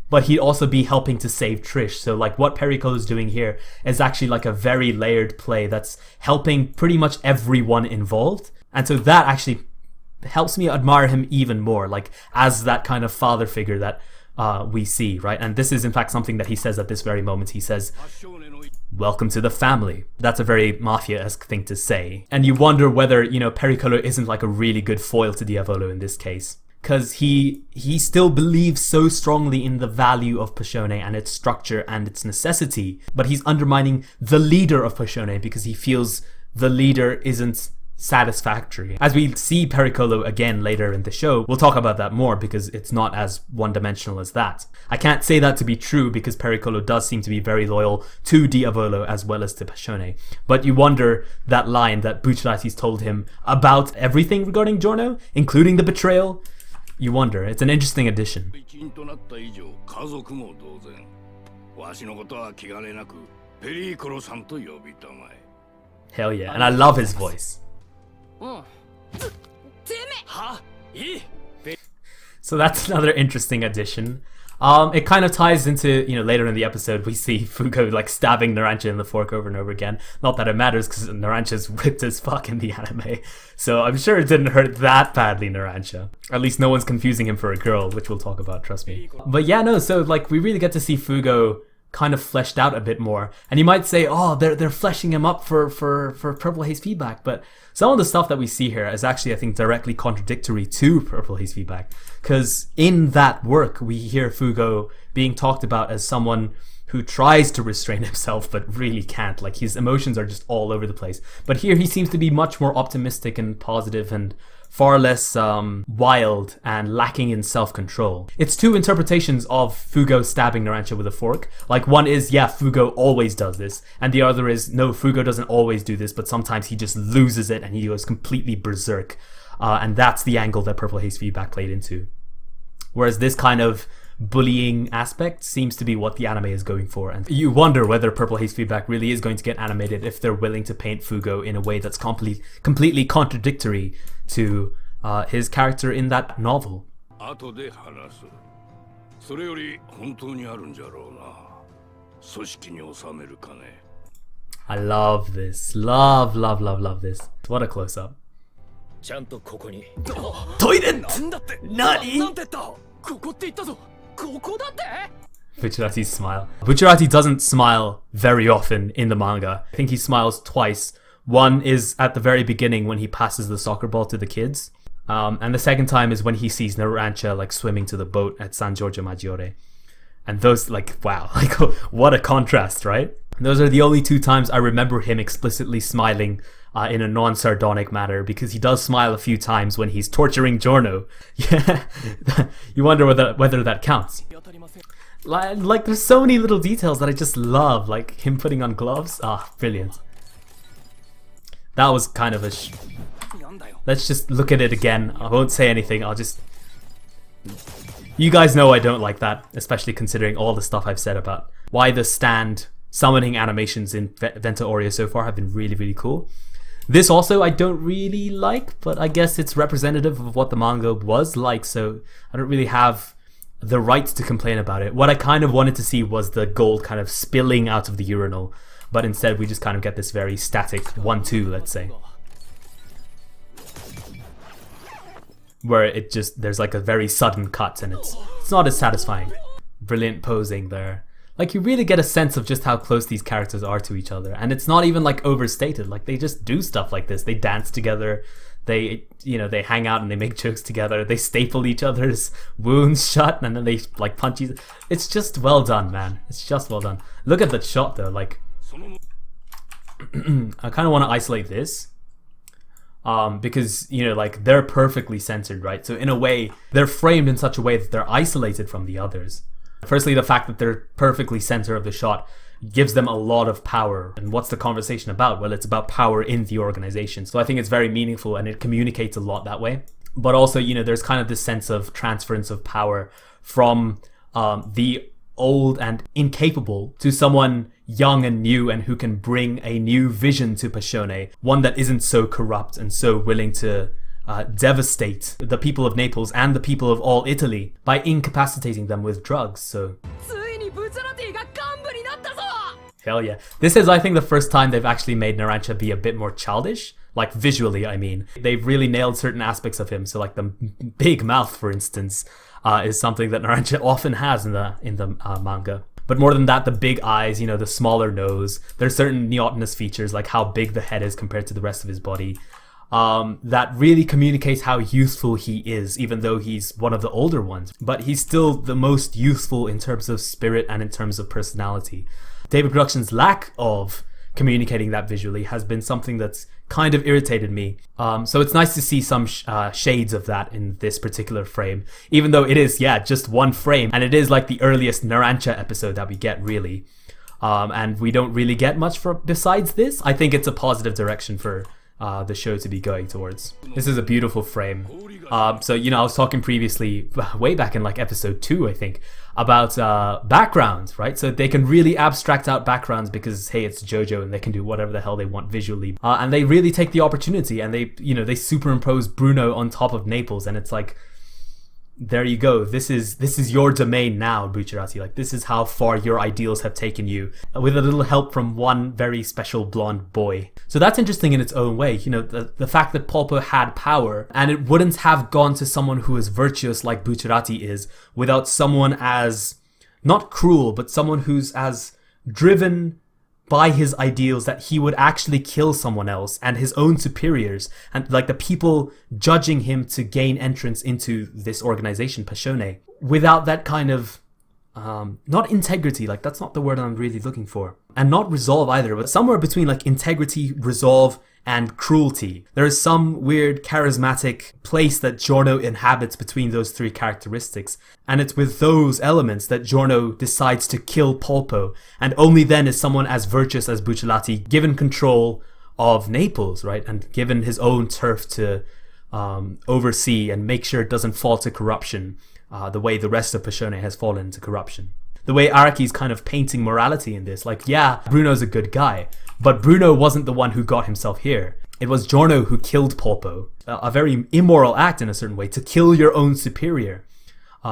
Speaker 1: but he'd also be helping to save Trish. So what Pericolo is doing here is actually a very layered play that's helping pretty much everyone involved. And so that actually helps me admire him even more, as that kind of father figure that we see, right? And this is in fact something that he says at this very moment. He says, welcome to the family. That's a very mafia-esque thing to say. And you wonder whether, Pericolo isn't a really good foil to Diavolo in this case, because he still believes so strongly in the value of Passione and its structure and its necessity, but he's undermining the leader of Passione because he feels the leader isn't satisfactory. As we see Pericolo again later in the show, we'll talk about that more because it's not as one-dimensional as that. I can't say that to be true because Pericolo does seem to be very loyal to Diavolo as well as to Passione. But you wonder that line that Bucciarati's told him about everything regarding Giorno, including the betrayal. You wonder. It's an interesting addition. Hell yeah, and I love his voice. So that's another interesting addition. It kind of ties into, later in the episode we see Fugo stabbing Narancia in the fork over and over again. Not that it matters because Narancia's ripped as fuck in the anime. So I'm sure it didn't hurt that badly, Narancia. At least no one's confusing him for a girl, which we'll talk about, trust me. But yeah, no, so we really get to see Fugo kind of fleshed out a bit more. And you might say, oh, they're fleshing him up for Purple Haze Feedback, but some of the stuff that we see here is actually, I think, directly contradictory to Purple Haze Feedback, because in that work we hear Fugo being talked about as someone who tries to restrain himself but really can't. Like, his emotions are just all over the place. But here he seems to be much more optimistic and positive and far less wild and lacking in self-control. It's two interpretations of Fugo stabbing Narancia with a fork. Like, one is, yeah, Fugo always does this, and the other is, no, Fugo doesn't always do this, but sometimes he just loses it and he goes completely berserk. And that's the angle that Purple Haze Feedback played into. Whereas this kind of bullying aspect seems to be what the anime is going for, and you wonder whether Purple Haze Feedback really is going to get animated if they're willing to paint Fugo in a way that's completely contradictory to his character in that novel. I love this. Love this. What a close-up. Toiden! Nani? Bucciarati's smile. Bucciarati doesn't smile very often in the manga. I think he smiles twice. One is at the very beginning when he passes the soccer ball to the kids. And the second time is when he sees Narancia like swimming to the boat at San Giorgio Maggiore. And those, like, wow, like, what a contrast, right? And those are the only two times I remember him explicitly smiling in a non-sardonic manner, because he does smile a few times when he's torturing Giorno. Yeah, you wonder whether that counts. Like, there's so many little details that I just love, like him putting on gloves. Brilliant. That was kind of a... Let's just look at it again. I won't say anything, I'll just... You guys know I don't like that, especially considering all the stuff I've said about why the stand summoning animations in Vento Aureo so far have been really, really cool. This also I don't really like, but I guess it's representative of what the manga was like, so I don't really have the right to complain about it. What I kind of wanted to see was the gold kind of spilling out of the urinal, but instead we just kind of get this very static 1-2, let's say. Where it just, there's like a very sudden cut and it's not as satisfying. Brilliant posing there. Like, you really get a sense of just how close these characters are to each other, and it's not even like overstated. Like, they just do stuff like this. They dance together, they hang out and they make jokes together, they staple each other's wounds shut, and then they like punch each. It's just well done, man. It's just well done. Look at the shot though. Like, I kind of want to isolate this. Because, like, they're perfectly centered, right? So in a way, they're framed in such a way that they're isolated from the others. Firstly, the fact that they're perfectly center of the shot gives them a lot of power. And what's the conversation about? Well, it's about power in the organization. So I think it's very meaningful and it communicates a lot that way. But also, there's kind of this sense of transference of power from the old and incapable to someone young and new and who can bring a new vision to Passione, one that isn't so corrupt and so willing to devastate the people of Naples and the people of all Italy by incapacitating them with drugs. So hell yeah. This is, I think, the first time they've actually made Narancia be a bit more childish. Like, visually, I mean. They've really nailed certain aspects of him. So, like, the big mouth, for instance, is something that Narancia often has in the manga. But more than that, the big eyes, the smaller nose. There's certain neotenous features, like how big the head is compared to the rest of his body, that really communicates how youthful he is, even though he's one of the older ones. But he's still the most youthful in terms of spirit and in terms of personality. David Productions' lack of communicating that visually has been something that's kind of irritated me. So it's nice to see some shades of that in this particular frame, even though it is, just one frame, and it is like the earliest Narancia episode that we get, really. And we don't really get much besides this. I think it's a positive direction for the show to be going towards. This is a beautiful frame. So, I was talking previously, way back in like episode 2, I think, about backgrounds, right? So they can really abstract out backgrounds because, hey, it's JoJo and they can do whatever the hell they want visually. And they really take the opportunity and they superimpose Bruno on top of Naples, and it's like, there you go. This is your domain now, Bucciarati. Like, this is how far your ideals have taken you, with a little help from one very special blonde boy. So that's interesting in its own way. The fact that Polpo had power, and it wouldn't have gone to someone who is virtuous like Bucciarati is, without someone as not cruel, but someone who's as driven by his ideals that he would actually kill someone else and his own superiors, and like the people judging him to gain entrance into this organization, Passione, without that kind of not integrity, like that's not the word I'm really looking for, and not resolve either, but somewhere between like integrity, resolve, and cruelty. There is some weird charismatic place that Giorno inhabits between those three characteristics, and it's with those elements that Giorno decides to kill Polpo, and only then is someone as virtuous as Buccellati given control of Naples, right, and given his own turf to oversee and make sure it doesn't fall to corruption, the way the rest of Passione has fallen into corruption. The way Araki's kind of painting morality in this, like, yeah, Bruno's a good guy, but Bruno wasn't the one who got himself here. It was Giorno who killed Polpo. A very immoral act in a certain way, to kill your own superior.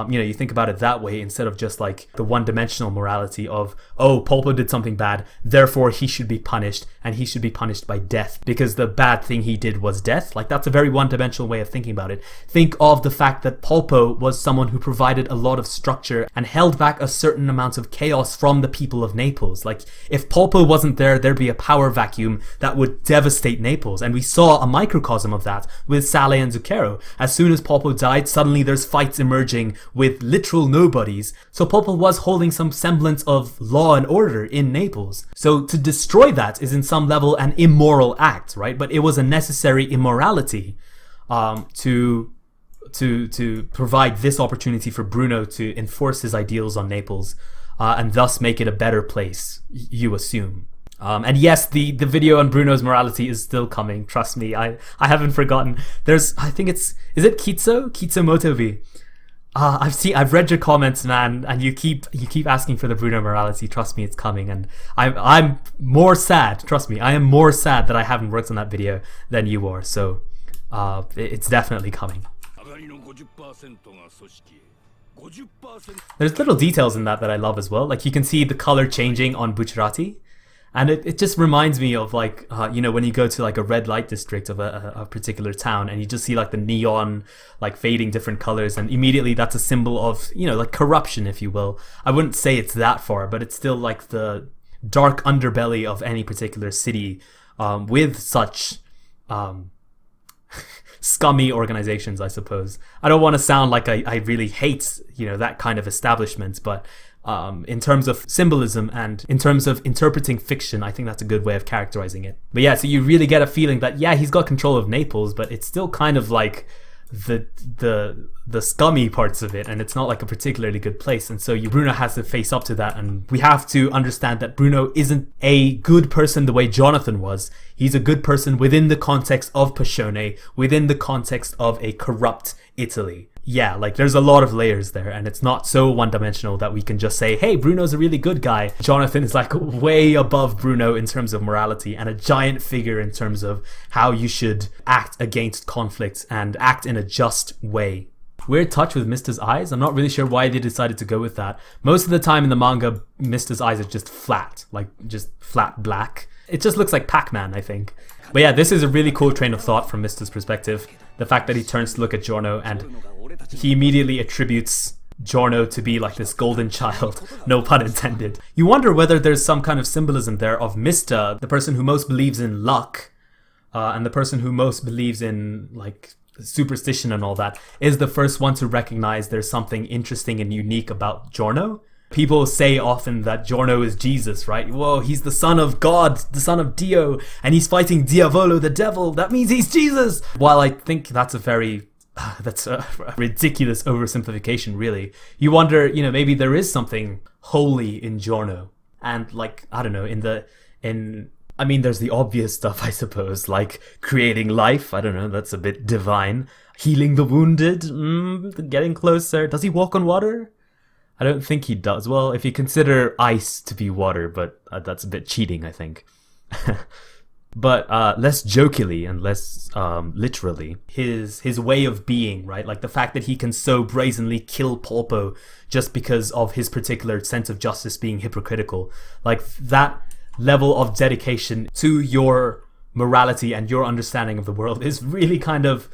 Speaker 1: You think about it that way instead of just like the one-dimensional morality of, oh, Polpo did something bad, therefore he should be punished, and he should be punished by death because the bad thing he did was death. Like, that's a very one-dimensional way of thinking about it. Think of the fact that Polpo was someone who provided a lot of structure and held back a certain amount of chaos from the people of Naples. Like, if Polpo wasn't there, there'd be a power vacuum that would devastate Naples, and we saw a microcosm of that with Sale and Zucchero. As soon as Polpo died, suddenly there's fights emerging with literal nobodies. So Polpo was holding some semblance of law and order in Naples. So to destroy that is in some level an immoral act, right? But it was a necessary immorality to provide this opportunity for Bruno to enforce his ideals on Naples and thus make it a better place, you assume. And yes, the video on Bruno's morality is still coming. Trust me, I haven't forgotten. Is it Kitso Motobi? I've read your comments, man, and you keep asking for the Bruno morality. Trust me, it's coming, and I'm more sad. Trust me, I am more sad that I haven't worked on that video than you are. So, it's definitely coming. There's little details in that I love as well. Like, you can see the color changing on Buccellati. And it just reminds me of like, when you go to like a red light district of a particular town and you just see like the neon like fading different colors, and immediately that's a symbol of, like corruption, if you will. I wouldn't say it's that far, but it's still like the dark underbelly of any particular city with such scummy organizations, I suppose. I don't want to sound like I really hate, that kind of establishment, but in terms of symbolism and in terms of interpreting fiction, I think that's a good way of characterizing it. But yeah, so you really get a feeling that, yeah, he's got control of Naples, but it's still kind of like the scummy parts of it, and it's not like a particularly good place. And so Bruno has to face up to that, and we have to understand that Bruno isn't a good person the way Jonathan was. He's a good person within the context of Passione, within the context of a corrupt Italy. Yeah, like there's a lot of layers there, and it's not so one-dimensional that we can just say, hey, Bruno's a really good guy. Jonathan is like way above Bruno in terms of morality, and a giant figure in terms of how you should act against conflicts and act in a just way. Weird touch with Mista's eyes. I'm not really sure why they decided to go with that. Most of the time in the manga, Mista's eyes are just flat, like just flat black. It just looks like Pac-Man, I think. But yeah, this is a really cool train of thought from Mista's perspective. The fact that he turns to look at Giorno and he immediately attributes Giorno to be like this golden child, no pun intended. You wonder whether there's some kind of symbolism there of Mista, the person who most believes in luck, and the person who most believes in like superstition and all that, is the first one to recognize there's something interesting and unique about Giorno. People say often that Giorno is Jesus, right? Whoa, he's the son of God, the son of Dio, and he's fighting Diavolo, the devil. That means he's Jesus! While I think that's a ridiculous oversimplification, really. You wonder, maybe there is something holy in Giorno. And like, I don't know, there's the obvious stuff, I suppose, like creating life. I don't know, that's a bit divine. Healing the wounded, getting closer. Does he walk on water? I don't think he does. Well, if you consider ice to be water, but that's a bit cheating, I think. But less jokily and less literally, his way of being, right? Like the fact that he can so brazenly kill Polpo just because of his particular sense of justice being hypocritical. Like that level of dedication to your morality and your understanding of the world is really kind of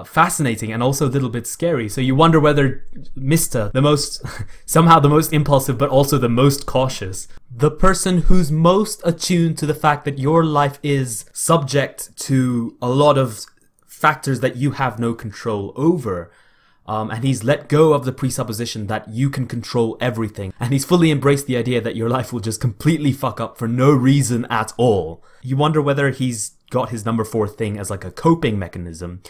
Speaker 1: fascinating and also a little bit scary. So you wonder whether Mr., the most, somehow the most impulsive but also the most cautious, the person who's most attuned to the fact that your life is subject to a lot of factors that you have no control over. And he's let go of the presupposition that you can control everything. And he's fully embraced the idea that your life will just completely fuck up for no reason at all. You wonder whether he's got his number 4 thing as like a coping mechanism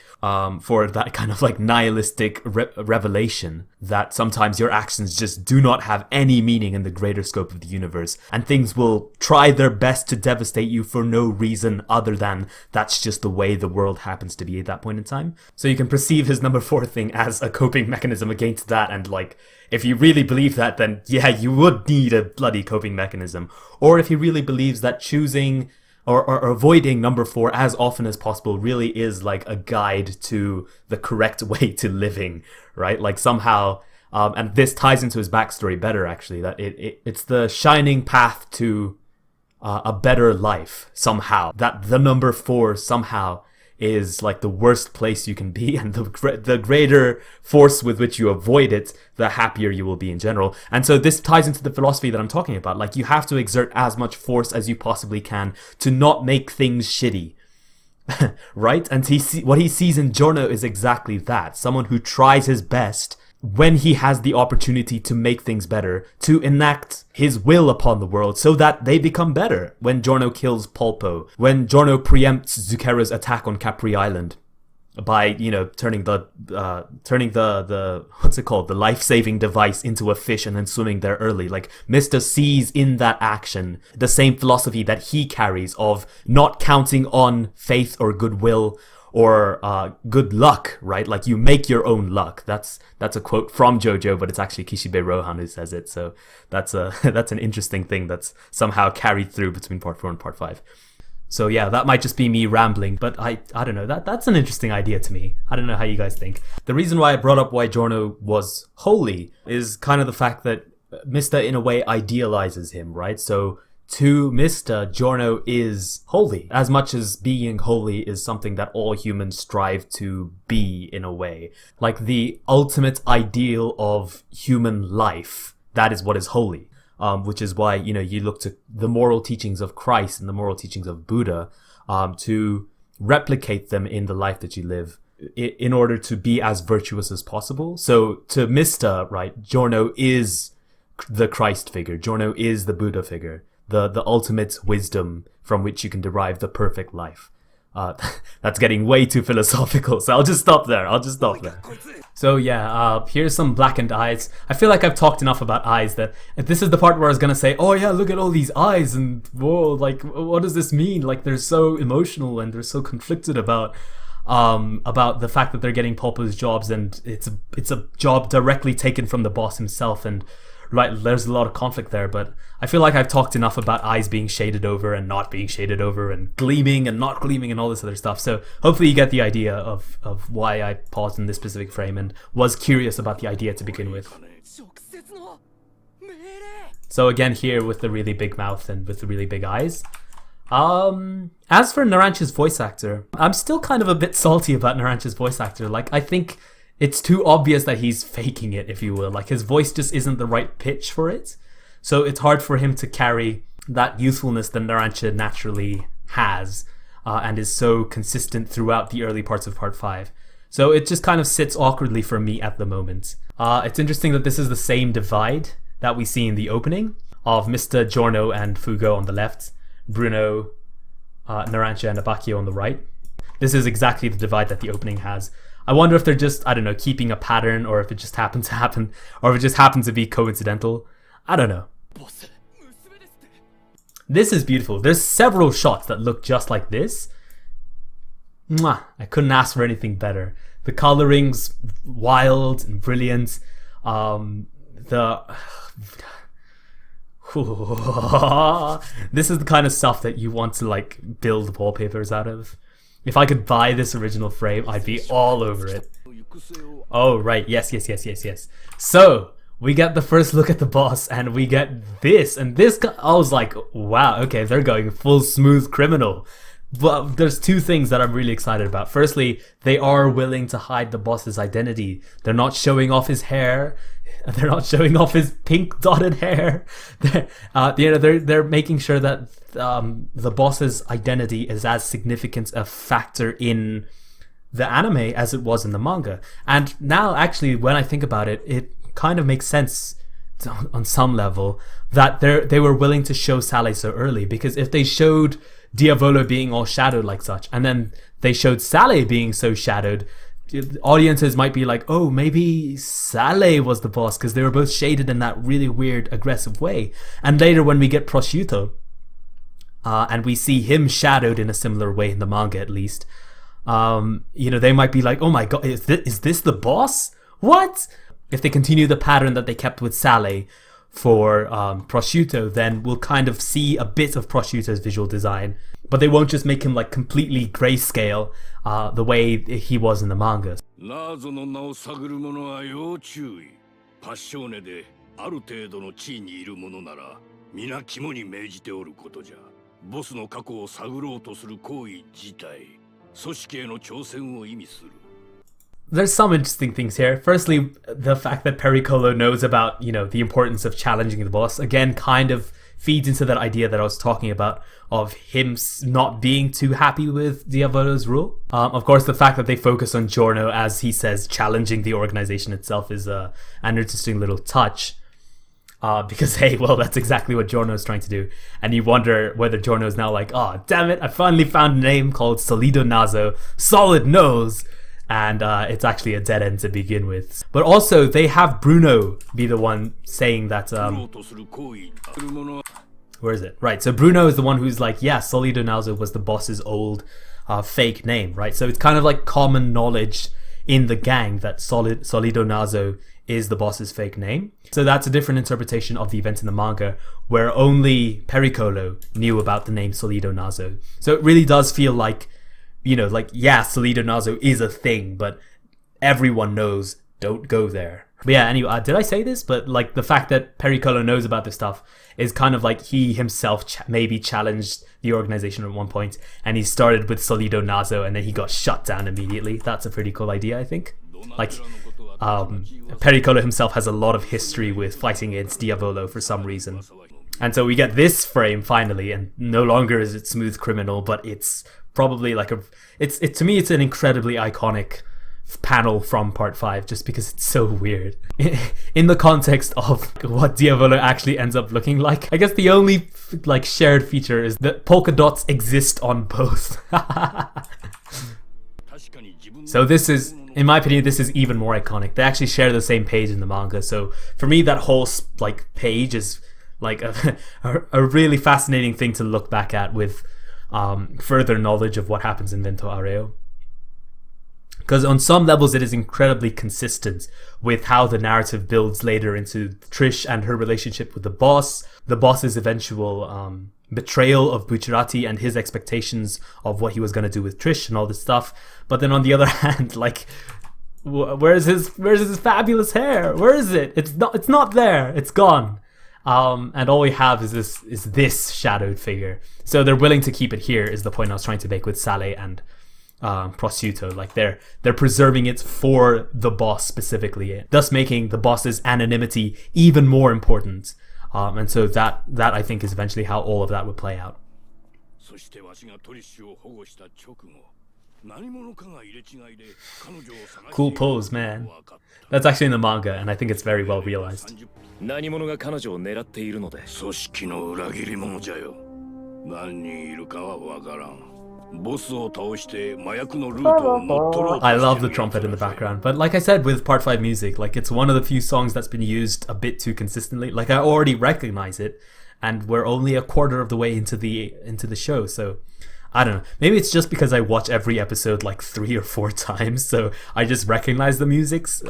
Speaker 1: for that kind of like nihilistic revelation that sometimes your actions just do not have any meaning in the greater scope of the universe, and things will try their best to devastate you for no reason other than that's just the way the world happens to be at that point in time. So you can perceive his number 4 thing as a coping mechanism against that, and like, if you really believe that, then yeah, you would need a bloody coping mechanism. Or if he really believes that choosing or avoiding number 4 as often as possible really is like a guide to the correct way to living, right? Like somehow, and this ties into his backstory better actually, that it's the shining path to a better life somehow, that the number 4 somehow is like the worst place you can be, and the greater force with which you avoid it, the happier you will be in general. And so this ties into the philosophy that I'm talking about. Like, you have to exert as much force as you possibly can to not make things shitty. Right? And what he sees in Giorno is exactly that. Someone who tries his best when he has the opportunity to make things better, to enact his will upon the world so that they become better. When Giorno kills Polpo, when Giorno preempts Zucchero's attack on Capri Island by, you know, turning the what's it called, the life-saving device into a fish and then swimming there early. Like, Mr. sees in that action the same philosophy that he carries of not counting on faith or goodwill or good luck, right? Like, you make your own luck. That's a quote from JoJo, but it's actually Kishibe Rohan who says it. So that's an interesting thing that's somehow carried through between part 4 and part 5. So yeah, that might just be me rambling, but I don't know. That's an interesting idea to me. I don't know how you guys think. The reason why I brought up why Giorno was holy is kind of the fact that Mr. in a way idealizes him, right? So to Mr., Giorno is holy, as much as being holy is something that all humans strive to be in a way. Like, the ultimate ideal of human life, that is what is holy. Which is why, you know, you look to the moral teachings of Christ and the moral teachings of Buddha to replicate them in the life that you live in order to be as virtuous as possible. So to Mr., right, Giorno is the Christ figure. Giorno is the Buddha figure. The ultimate wisdom from which you can derive the perfect life. That's getting way too philosophical, so I'll just stop there. So yeah, here's some blackened eyes. I feel like I've talked enough about eyes that this is the part where I was gonna say, oh yeah, look at all these eyes, and whoa, like, what does this mean? Like, they're so emotional and they're so conflicted about the fact that they're getting Polpo's jobs, and it's a job directly taken from the boss himself, and right, there's a lot of conflict there, but I feel like I've talked enough about eyes being shaded over and not being shaded over and gleaming and not gleaming and all this other stuff. So hopefully you get the idea of why I paused in this specific frame and was curious about the idea to begin with. So again, here with the really big mouth and with the really big eyes. As for Naranch's voice actor, I'm still kind of a bit salty about Naranch's voice actor. Like, I think it's too obvious that he's faking it, if you will. Like, his voice just isn't the right pitch for it. So it's hard for him to carry that youthfulness that Narancia naturally has and is so consistent throughout the early parts of part 5. So it just kind of sits awkwardly for me at the moment. It's interesting that this is the same divide that we see in the opening of Mr. Giorno and Fugo on the left, Bruno, Narancia and Abacchio on the right. This is exactly the divide that the opening has. I wonder if they're just, I don't know, keeping a pattern, or if it just happened to happen, or if it just happened to be coincidental. I don't know. This is beautiful. There's several shots that look just like this. Mwah! I couldn't ask for anything better. The coloring's wild and brilliant. This is the kind of stuff that you want to, like, build wallpapers out of. If I could buy this original frame, I'd be all over it. Oh, right. Yes. So, we get the first look at the boss, and we get this. And this, I was like, wow, okay, they're going full smooth criminal. But there's two things that I'm really excited about. Firstly, they are willing to hide the boss's identity. They're not showing off his hair. They're not showing off his pink dotted hair. They're making sure that the boss's identity is as significant a factor in the anime as it was in the manga. And now, actually, when I think about it, it kind of makes sense on some level that they were willing to show Sale so early, because if they showed Diavolo being all shadowed like such, and then they showed Sale being so shadowed, audiences might be like, oh, maybe Sale was the boss, because they were both shaded in that really weird, aggressive way. And later when we get Prosciutto, and we see him shadowed in a similar way in the manga at least, they might be like, oh my god, is this the boss? What? If they continue the pattern that they kept with Sale for Prosciutto, then we'll kind of see a bit of Prosciutto's visual design, but they won't just make him like completely grayscale the way he was in the manga. There's some interesting things here. Firstly, the fact that Pericolo knows about, the importance of challenging the boss, again, kind of feeds into that idea that I was talking about of him not being too happy with Diavolo's rule. Of course, the fact that they focus on Giorno, as he says, challenging the organization itself is an interesting little touch. Because, hey, well, that's exactly what Giorno is trying to do. And you wonder whether Giorno is now like, oh, damn it, I finally found a name called Solido Naso, solid nose. And it's actually a dead end to begin with. But also, they have Bruno be the one saying that... where is it? Right, so Bruno is the one who's like, yeah, Solido Naso was the boss's old fake name, right? So it's kind of like common knowledge in the gang that Solido Naso is the boss's fake name. So that's a different interpretation of the event in the manga, where only Pericolo knew about the name Solido Naso. So it really does feel like, yeah, Solido Naso is a thing, but everyone knows, don't go there. But yeah, anyway, did I say this? But like the fact that Pericolo knows about this stuff is kind of like he himself maybe challenged the organization at one point, and he started with Solido Naso and then he got shut down immediately. That's a pretty cool idea, I think. Like, Pericolo himself has a lot of history with fighting against Diavolo for some reason. And so we get this frame finally, and no longer is it Smooth Criminal, but it's probably like to me it's an incredibly iconic panel from part 5, just because it's so weird in the context of what Diavolo actually ends up looking like. I guess the only like shared feature is that polka dots exist on both. So this is, in my opinion, this is even more iconic. They actually share the same page in the manga, so for me that whole like page is like a really fascinating thing to look back at with further knowledge of what happens in Vento Aureo. Because on some levels it is incredibly consistent with how the narrative builds later into Trish and her relationship with the boss's eventual betrayal of Bucciarati and his expectations of what he was going to do with Trish and all this stuff. But then on the other hand, like, where's his fabulous hair? Where is it? It's not there. It's gone. And all we have is this shadowed figure. So they're willing to keep it here, is the point I was trying to make with Sale and Prosciutto. Like they're preserving it for the boss specifically, thus making the boss's anonymity even more important. And so that I think is eventually how all of that would play out. Cool pose, man. That's actually in the manga, and I think it's very well realized. I love the trumpet in the background, but like I said with part 5 music, like it's one of the few songs that's been used a bit too consistently. Like I already recognize it, and we're only a quarter of the way into the show, so I don't know. Maybe it's just because I watch every episode like 3 or 4 times, so I just recognize the musics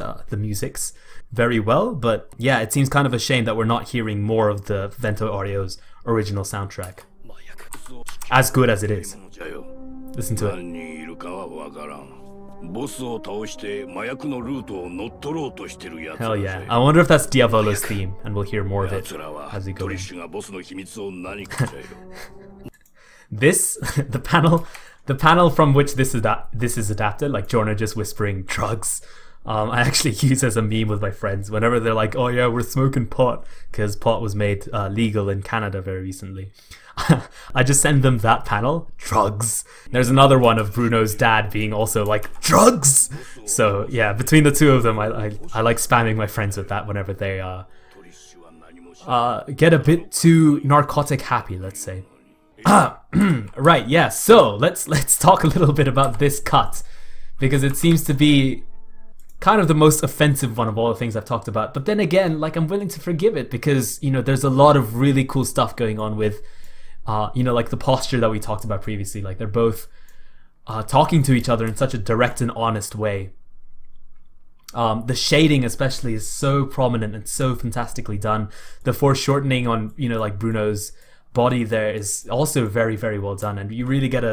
Speaker 1: very well. But yeah, it seems kind of a shame that we're not hearing more of the Vento Aureo's original soundtrack, as good as it is. Listen to it. Hell yeah. I wonder if that's Diavolo's theme, and we'll hear more of it as we go in. This, the panel from which this is adapted, like Jorno just whispering drugs. I actually use as a meme with my friends whenever they're like, "Oh yeah, we're smoking pot," because pot was made legal in Canada very recently. I just send them that panel, drugs. There's another one of Bruno's dad being also like, drugs. So yeah, between the two of them, I like spamming my friends with that whenever they get a bit too narcotic happy, let's say. Right, yeah. So let's talk a little bit about this cut, because it seems to be kind of the most offensive one of all the things I've talked about. But then again, like, I'm willing to forgive it because, you know, there's a lot of really cool stuff going on with, you know, like the posture that we talked about previously. Like, they're both talking to each other in such a direct and honest way. The shading especially is so prominent and so fantastically done. The foreshortening on, you know, like Bruno's body there is also very, very well done. And you really get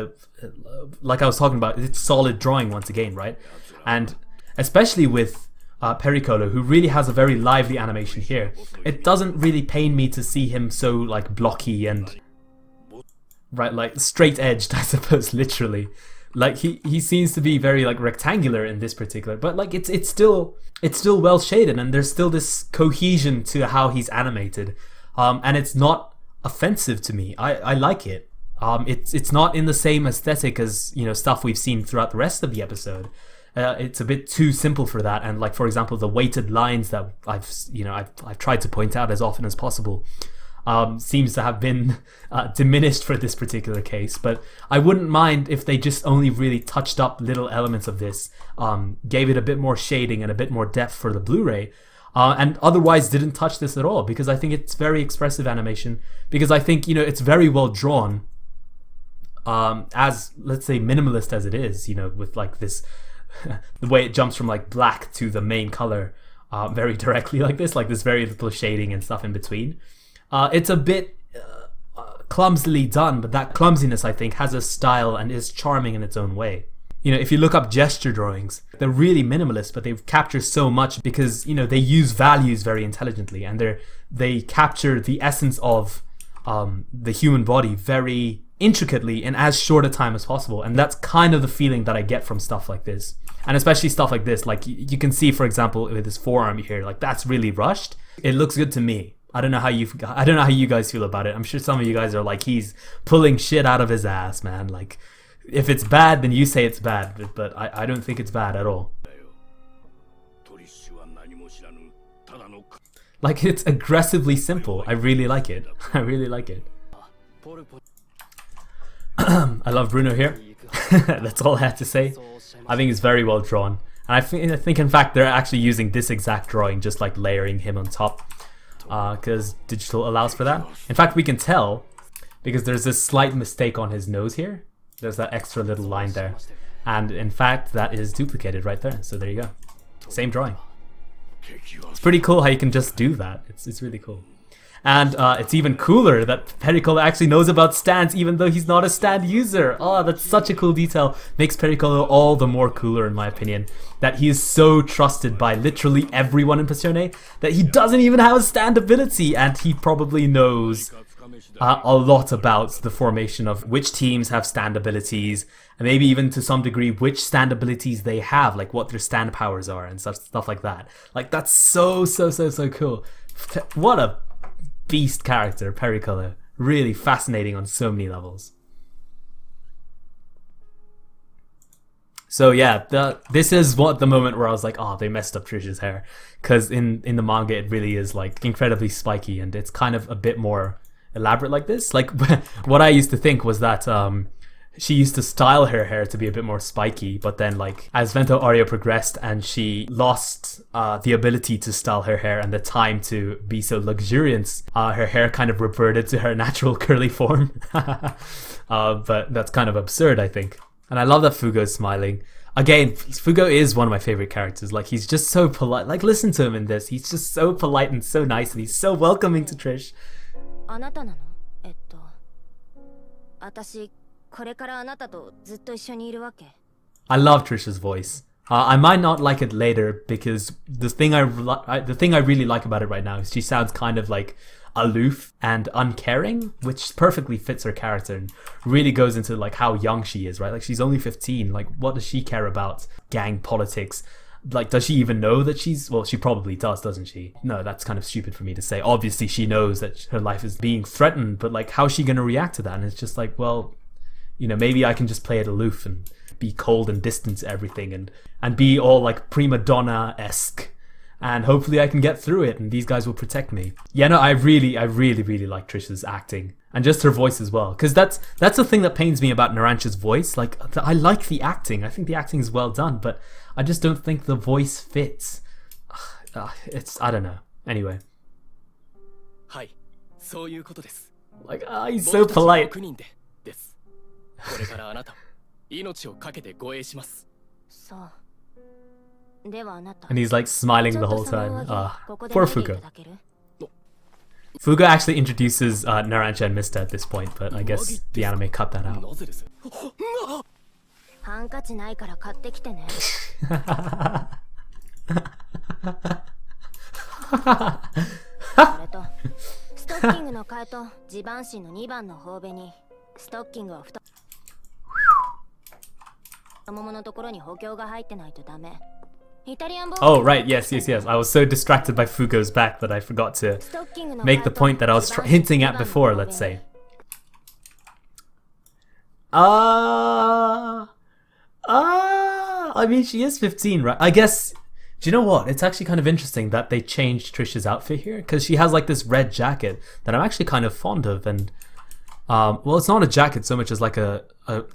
Speaker 1: like I was talking about, it's solid drawing once again, right? And especially with Pericolo, who really has a very lively animation here. It doesn't really pain me to see him so like blocky and right, like straight edged, I suppose, literally. Like he seems to be very like rectangular in this particular, but like it's still well shaded, and there's still this cohesion to how he's animated, and it's not offensive to me. I like it. It's not in the same aesthetic as, you know, stuff we've seen throughout the rest of the episode. It's a bit too simple for that, and like, for example, the weighted lines that I've tried to point out as often as possible seems to have been diminished for this particular case. But I wouldn't mind if they just only really touched up little elements of this, gave it a bit more shading and a bit more depth for the Blu-ray, and otherwise didn't touch this at all, because I think it's very expressive animation, because I think, you know, it's very well drawn, as, let's say, minimalist as it is, you know, with like this the way it jumps from like black to the main color very directly like this very little shading and stuff in between. It's a bit clumsily done, but that clumsiness, I think, has a style and is charming in its own way. You know, if you look up gesture drawings, they're really minimalist, but they capture so much because, you know, they use values very intelligently, and they capture the essence of the human body very intricately in as short a time as possible. And that's kind of the feeling that I get from stuff like this, and especially stuff like this. Like, you can see, for example, with his forearm here, like, that's really rushed. It looks good to me. I don't know how you guys feel about it. I'm sure some of you guys are like, he's pulling shit out of his ass, man. Like, if it's bad, then you say it's bad, but I don't think it's bad at all. Like, it's aggressively simple. I really like it. I really like it. I love Bruno here. That's all I have to say. I think it's very well drawn. And I think in fact they're actually using this exact drawing, just like layering him on top, because digital allows for that. In fact, we can tell because there's this slight mistake on his nose here. There's that extra little line there, and in fact that is duplicated right there. So there you go, same drawing. It's pretty cool how you can just do that. It's really cool. And it's even cooler that Pericolo actually knows about stands, even though he's not a stand user. Oh, that's such a cool detail. Makes Pericolo all the more cooler, in my opinion, that he is so trusted by literally everyone in Passione that he doesn't even have a stand ability, and he probably knows a lot about the formation of which teams have stand abilities, and maybe even to some degree which stand abilities they have, like what their stand powers are and stuff like that. Like, that's so cool. What a beast character, Pericolo. Really fascinating on so many levels. So yeah, this is the moment where I was like, oh, they messed up Trish's hair, because in the manga it really is like incredibly spiky, and it's kind of a bit more elaborate like this. Like, what I used to think was that she used to style her hair to be a bit more spiky, but then, like, as Vento Aureo progressed and she lost the ability to style her hair and the time to be so luxuriant, her hair kind of reverted to her natural curly form. But that's kind of absurd, I think. And I love that Fugo's smiling. Again, Fugo is one of my favorite characters. Like, he's just so polite. Like, listen to him in this. He's just so polite and so nice, and he's so welcoming to Trish. I love Trish's voice. I might not like it later, because the thing I really like about it right now is she sounds kind of like aloof and uncaring, which perfectly fits her character and really goes into like how young she is, right? Like she's only 15. Like what does she care about gang politics? Like, does she even know that well, she probably does, doesn't she? No, that's kind of stupid for me to say. Obviously she knows that her life is being threatened, but like how's she going to react to that? And it's just like, well, maybe I can just play it aloof and be cold and distant to everything and be all like prima donna-esque, and hopefully I can get through it and these guys will protect me. Yeah, no, I really like Trish's acting and just her voice as well, because that's the thing that pains me about Narancha's voice. Like, I like the acting. I think the acting is well done, but I just don't think the voice fits. I don't know. Anyway. Like, he's so polite. And he's like smiling the whole time. Poor Fugo. Fugo actually introduces Narancia and Mista at this point, but I guess the anime cut that out. Oh, right, yes. I was so distracted by Fugo's back that I forgot to make the point that I was hinting at before, let's say. I mean, she is 15, right? I guess, do you know what? It's actually kind of interesting that they changed Trish's outfit here, because she has like this red jacket that I'm actually kind of fond of, and well, it's not a jacket so much as like an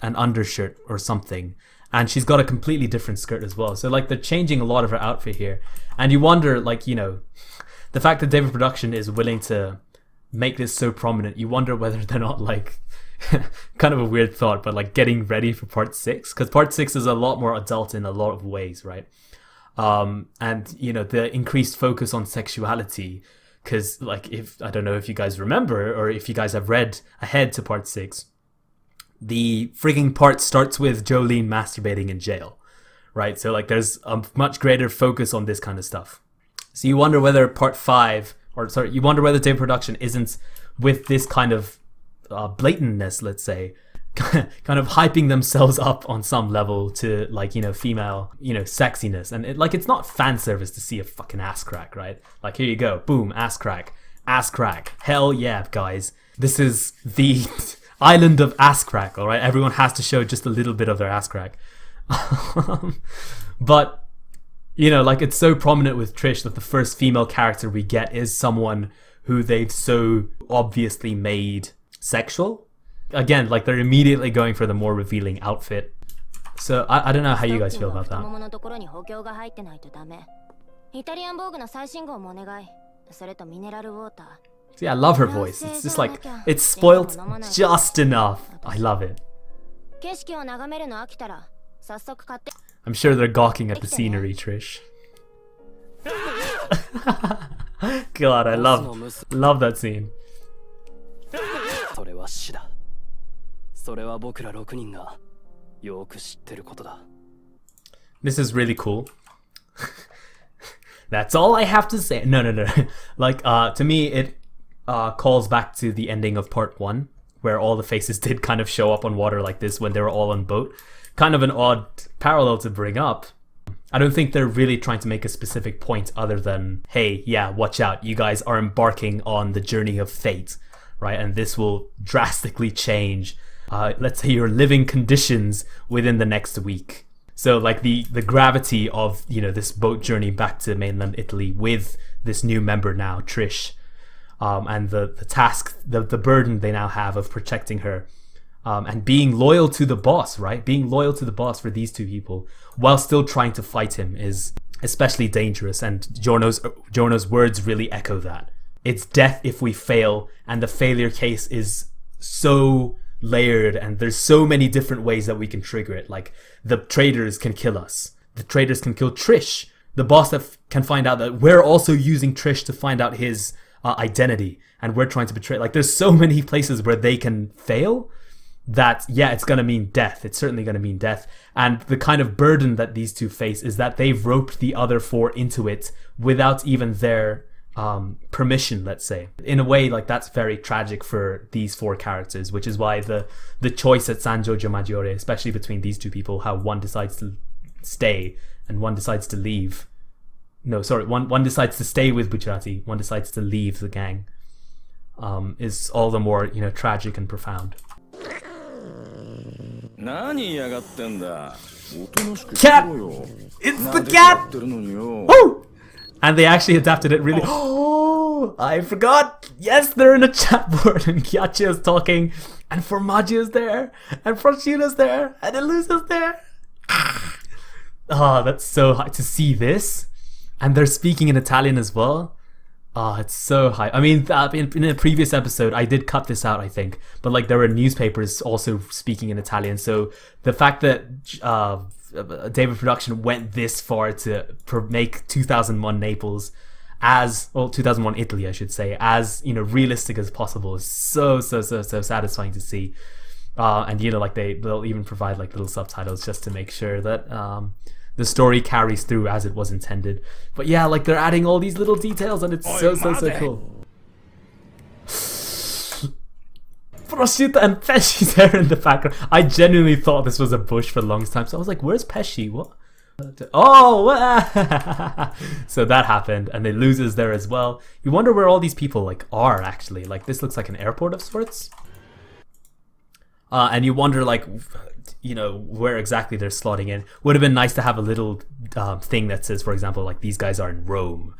Speaker 1: undershirt or something. And she's got a completely different skirt as well. So like they're changing a lot of her outfit here. And you wonder, like, the fact that David Production is willing to make this so prominent, you wonder whether they're not like, kind of a weird thought, but like getting ready for part 6. Because part 6 is a lot more adult in a lot of ways, right? And, the increased focus on sexuality. Because like, I don't know if you guys remember or if you guys have read ahead to part 6. The frigging part starts with Jolene masturbating in jail, right? So like there's a much greater focus on this kind of stuff. So you wonder whether you wonder whether David Production isn't with this kind of blatantness, let's say, kind of hyping themselves up on some level to like, female, sexiness. And it's not fan service to see a fucking ass crack, right? Like, here you go, boom, ass crack. Hell yeah, guys. This is the island of ass crack, all right? Everyone has to show just a little bit of their ass crack. But, it's so prominent with Trish that the first female character we get is someone who they've so obviously made sexual. Again, like they're immediately going for the more revealing outfit. So I don't know how you guys feel about that. See, I love her voice. It's just like, it's spoiled just enough. I love it. I'm sure they're gawking at the scenery, Trish. God, I love that scene. This is really cool. That's all I have to say. No. Like, to me, it calls back to the ending of part 1, where all the faces did kind of show up on water like this when they were all on boat. Kind of an odd parallel to bring up. I don't think they're really trying to make a specific point other than, hey, yeah, watch out, you guys are embarking on the journey of fate, right? And this will drastically change, let's say, your living conditions within the next week. So like the gravity of, this boat journey back to mainland Italy with this new member now, Trish, and the task, the burden they now have of protecting her, and being loyal to the boss, right? Being loyal to the boss for these two people while still trying to fight him is especially dangerous. And Giorno's words really echo that. It's death if we fail, and the failure case is so layered, and there's so many different ways that we can trigger it. Like, the traitors can kill us. The traitors can kill Trish. The boss that can find out that we're also using Trish to find out his identity, and we're trying to betray. Like, there's so many places where they can fail that, yeah, it's going to mean death. It's certainly going to mean death. And the kind of burden that these two face is that they've roped the other 4 into it without even their, permission, let's say. In a way, like, that's very tragic for these four characters, which is why the choice at San Giorgio Maggiore, especially between these two people, how one decides to stay and one decides to leave. No, sorry, one decides to stay with Bucciarati, one decides to leave the gang, is all the more, tragic and profound. Cat! It's the cat! Oh! And they actually adapted it really. Oh, I forgot. Yes, they're in a chat board, and Ghiacchio's talking, and Formaggio's there, and Prosciutto's there, and Illuso's there. Oh, that's so high to see this, and they're speaking in Italian as well. Oh, it's so high. I mean, in a previous episode, I did cut this out, I think, but like there were newspapers also speaking in Italian. So the fact that David Production went this far to make 2001 Naples 2001 Italy, I should say, as realistic as possible is so satisfying to see. And like they'll even provide like little subtitles just to make sure that the story carries through as it was intended. But yeah, like they're adding all these little details, and it's so cool. Prosciutto and Pesci's there in the background. I genuinely thought this was a bush for the longest time, so I was like, where's Pesci? What? Oh! So that happened, and they loses there as well. You wonder where all these people like are actually. Like, this looks like an airport of sorts. And you wonder like, where exactly they're slotting in. Would have been nice to have a little thing that says, for example, like these guys are in Rome.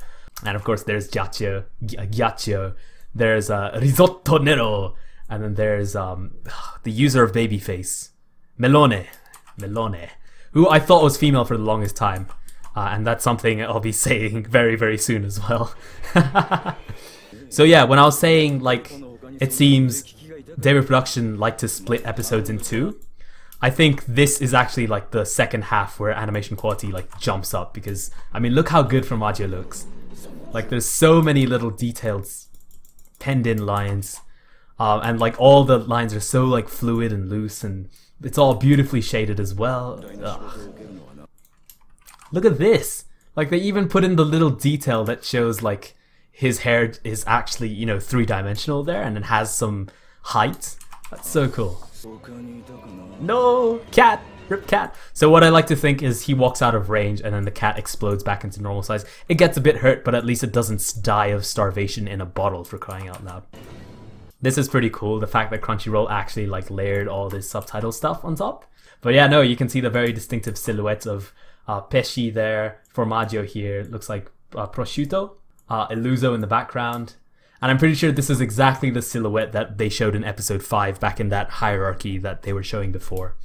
Speaker 1: And of course there's Ghiaccio, there's Risotto Nero, and then there's the user of Babyface, Melone, who I thought was female for the longest time. And that's something I'll be saying very, very soon as well. So yeah, when I was saying like, it seems David Production like to split episodes in two, I think this is actually like the second half where animation quality like jumps up, because I mean, look how good Formaggio looks. Like, there's so many little details, penned in lines, and like all the lines are so like fluid and loose, and it's all beautifully shaded as well. Look at this. Like, they even put in the little detail that shows like his hair is actually, three-dimensional there, and it has some height. That's so cool. No, cat, rip cat. So what I like to think is he walks out of range and then the cat explodes back into normal size. It gets a bit hurt, but at least it doesn't die of starvation in a bottle, for crying out loud. This is pretty cool, the fact that Crunchyroll actually like layered all this subtitle stuff on top. But yeah, no, you can see the very distinctive silhouettes of Pesci there, Formaggio here, looks like Prosciutto, Illuso in the background. And I'm pretty sure this is exactly the silhouette that they showed in episode 5 back in that hierarchy that they were showing before.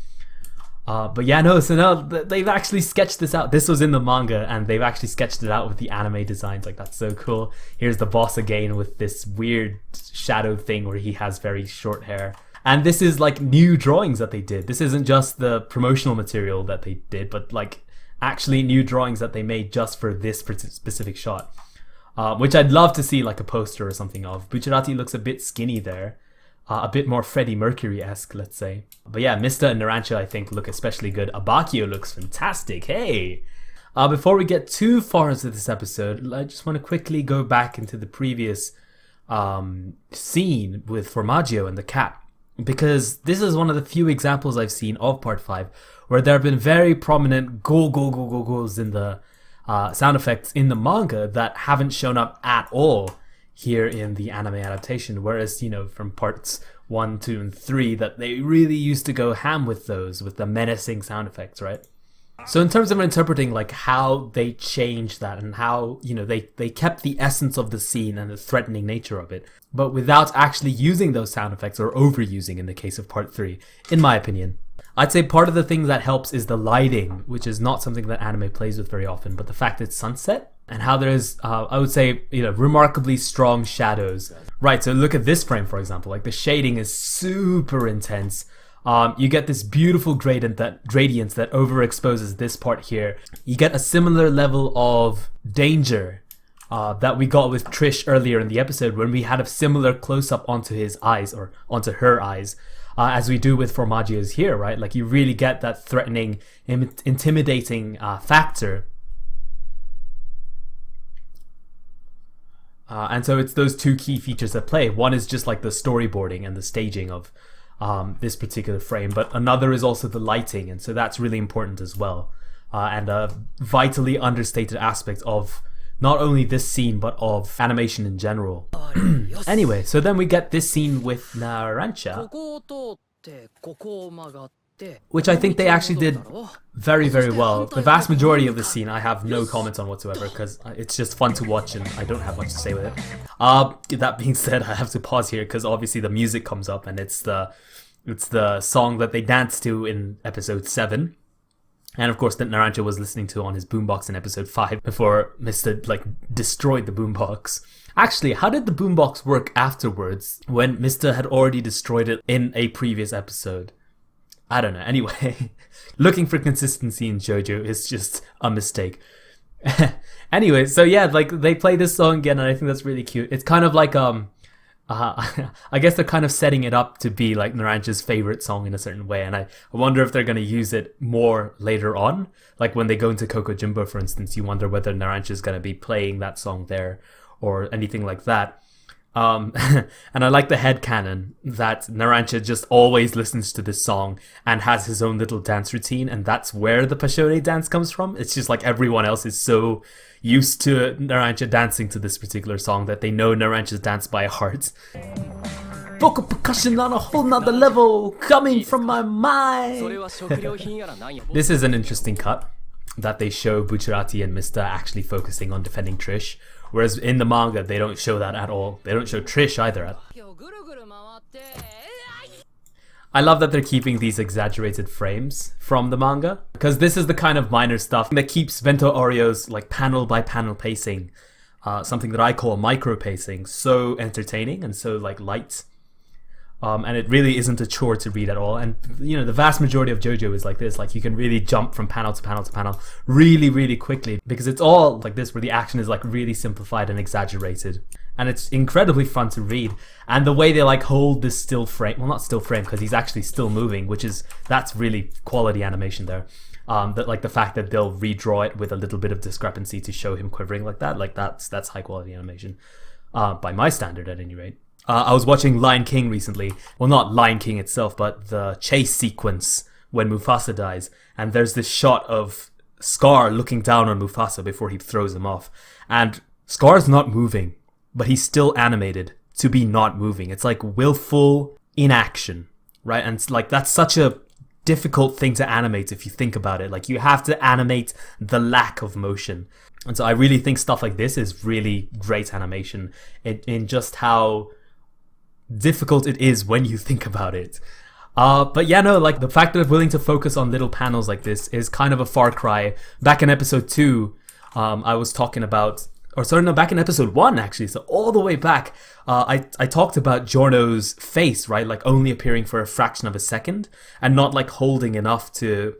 Speaker 1: But yeah, no, so now they've actually sketched this out. This was in the manga, and they've actually sketched it out with the anime designs. Like, that's so cool. Here's the boss again with this weird shadow thing where he has very short hair. And this is like new drawings that they did. This isn't just the promotional material that they did, but like actually new drawings that they made just for this specific shot. Which I'd love to see like a poster or something of. Bucciarati looks a bit skinny there. A bit more Freddie Mercury-esque, let's say. But yeah, Mista and Narancia I think look especially good. Abbacchio looks fantastic, hey! Before we get too far into this episode, I just want to quickly go back into the previous scene with Formaggio and the cat. Because this is one of the few examples I've seen of Part 5 where there have been very prominent goes in the sound effects in the manga that haven't shown up at all here in the anime adaptation, whereas from parts 1, 2, and 3 that they really used to go ham with those, with the menacing sound effects, right? So in terms of interpreting like how they changed that and how they kept the essence of the scene and the threatening nature of it, but without actually using those sound effects, or overusing in the case of part 3, in my opinion. I'd say part of the thing that helps is the lighting, which is not something that anime plays with very often, but the fact it's sunset and how there's, I would say, remarkably strong shadows. Right, so look at this frame, for example. Like, the shading is super intense. You get this beautiful gradient that overexposes this part here. You get a similar level of danger that we got with Trish earlier in the episode when we had a similar close-up onto his eyes, or onto her eyes. As we do with Formaggio's here, right? Like, you really get that threatening, intimidating factor. And so it's those two key features that play. One is just like the storyboarding and the staging of this particular frame, but another is also the lighting, and so that's really important as well. And a vitally understated aspect of not only this scene, but of animation in general. Anyway, so then we get this scene with Narancia, which I think they actually did very, very well. The vast majority of the scene I have no comments on whatsoever, because it's just fun to watch and I don't have much to say with it. That being said, I have to pause here because obviously the music comes up, and it's the song that they danced to in episode 7. And of course that Narancia was listening to on his boombox in episode 5 before Mr. destroyed the boombox. Actually, how did the boombox work afterwards when Mr. had already destroyed it in a previous episode? I don't know. Anyway, looking for consistency in JoJo is just a mistake. Anyway, so yeah, they play this song again, and I think that's really cute. It's kind of like I guess they're kind of setting it up to be like Narancia's favorite song in a certain way, and I wonder if they're going to use it more later on. Like when they go into Koko Jimbo, for instance, you wonder whether Narancia's going to be playing that song there or anything like that. And I like the headcanon that Narancia just always listens to this song and has his own little dance routine, and that's where the Pashone dance comes from. It's just like everyone else is so used to Narancia dancing to this particular song that they know Narancia's dance by heart. Vocal percussion on a whole nother level coming from my mind. This is an interesting cut that they show Bucciarati and Mr. actually focusing on defending Trish, whereas in the manga they don't show that at all. They don't show Trish either. I love that they're keeping these exaggerated frames from the manga, because this is the kind of minor stuff that keeps Vento Aureo's panel by panel pacing, something that I call micro pacing, so entertaining and so light. And it really isn't a chore to read at all. And the vast majority of JoJo is like this. You can really jump from panel to panel to panel really, really quickly, because it's all like this, where the action is really simplified and exaggerated. And it's incredibly fun to read. And the way they hold this still frame, well, not still frame, because he's actually still moving, that's really quality animation there. That the fact that they'll redraw it with a little bit of discrepancy to show him quivering like that, that's high quality animation, by my standard at any rate. I was watching Lion King recently. Well, not Lion King itself, but the chase sequence when Mufasa dies. And there's this shot of Scar looking down on Mufasa before he throws him off. And Scar's not moving, but he's still animated to be not moving. It's willful inaction, right? And that's such a difficult thing to animate if you think about it. You have to animate the lack of motion. And so I really think stuff like this is really great animation in just how difficult it is when you think about it. But yeah, no, the fact that they're willing to focus on little panels like this is kind of a far cry. Back in episode 2, I was talking about, back in episode 1 actually, so all the way back, I talked about Giorno's face, right? Only appearing for a fraction of a second and not holding enough to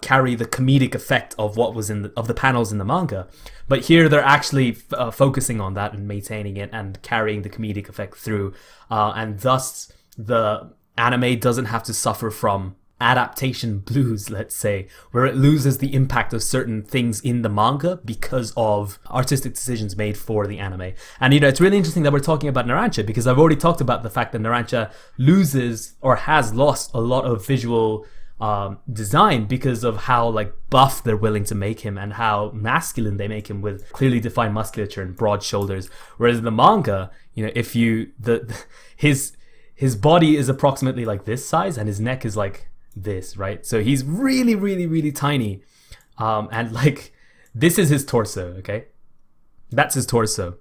Speaker 1: carry the comedic effect of what was of the panels in the manga. But here they're actually focusing on that and maintaining it and carrying the comedic effect through, and thus the anime doesn't have to suffer from adaptation blues, let's say, where it loses the impact of certain things in the manga because of artistic decisions made for the anime. And it's really interesting that we're talking about Narancia, because I've already talked about the fact that Narancia loses or has lost a lot of visual design because of how buff they're willing to make him and how masculine they make him with clearly defined musculature and broad shoulders. Whereas in the manga, if his body is approximately this size and his neck is this, right? So he's really, really, really tiny, and this is his torso. Okay, that's his torso.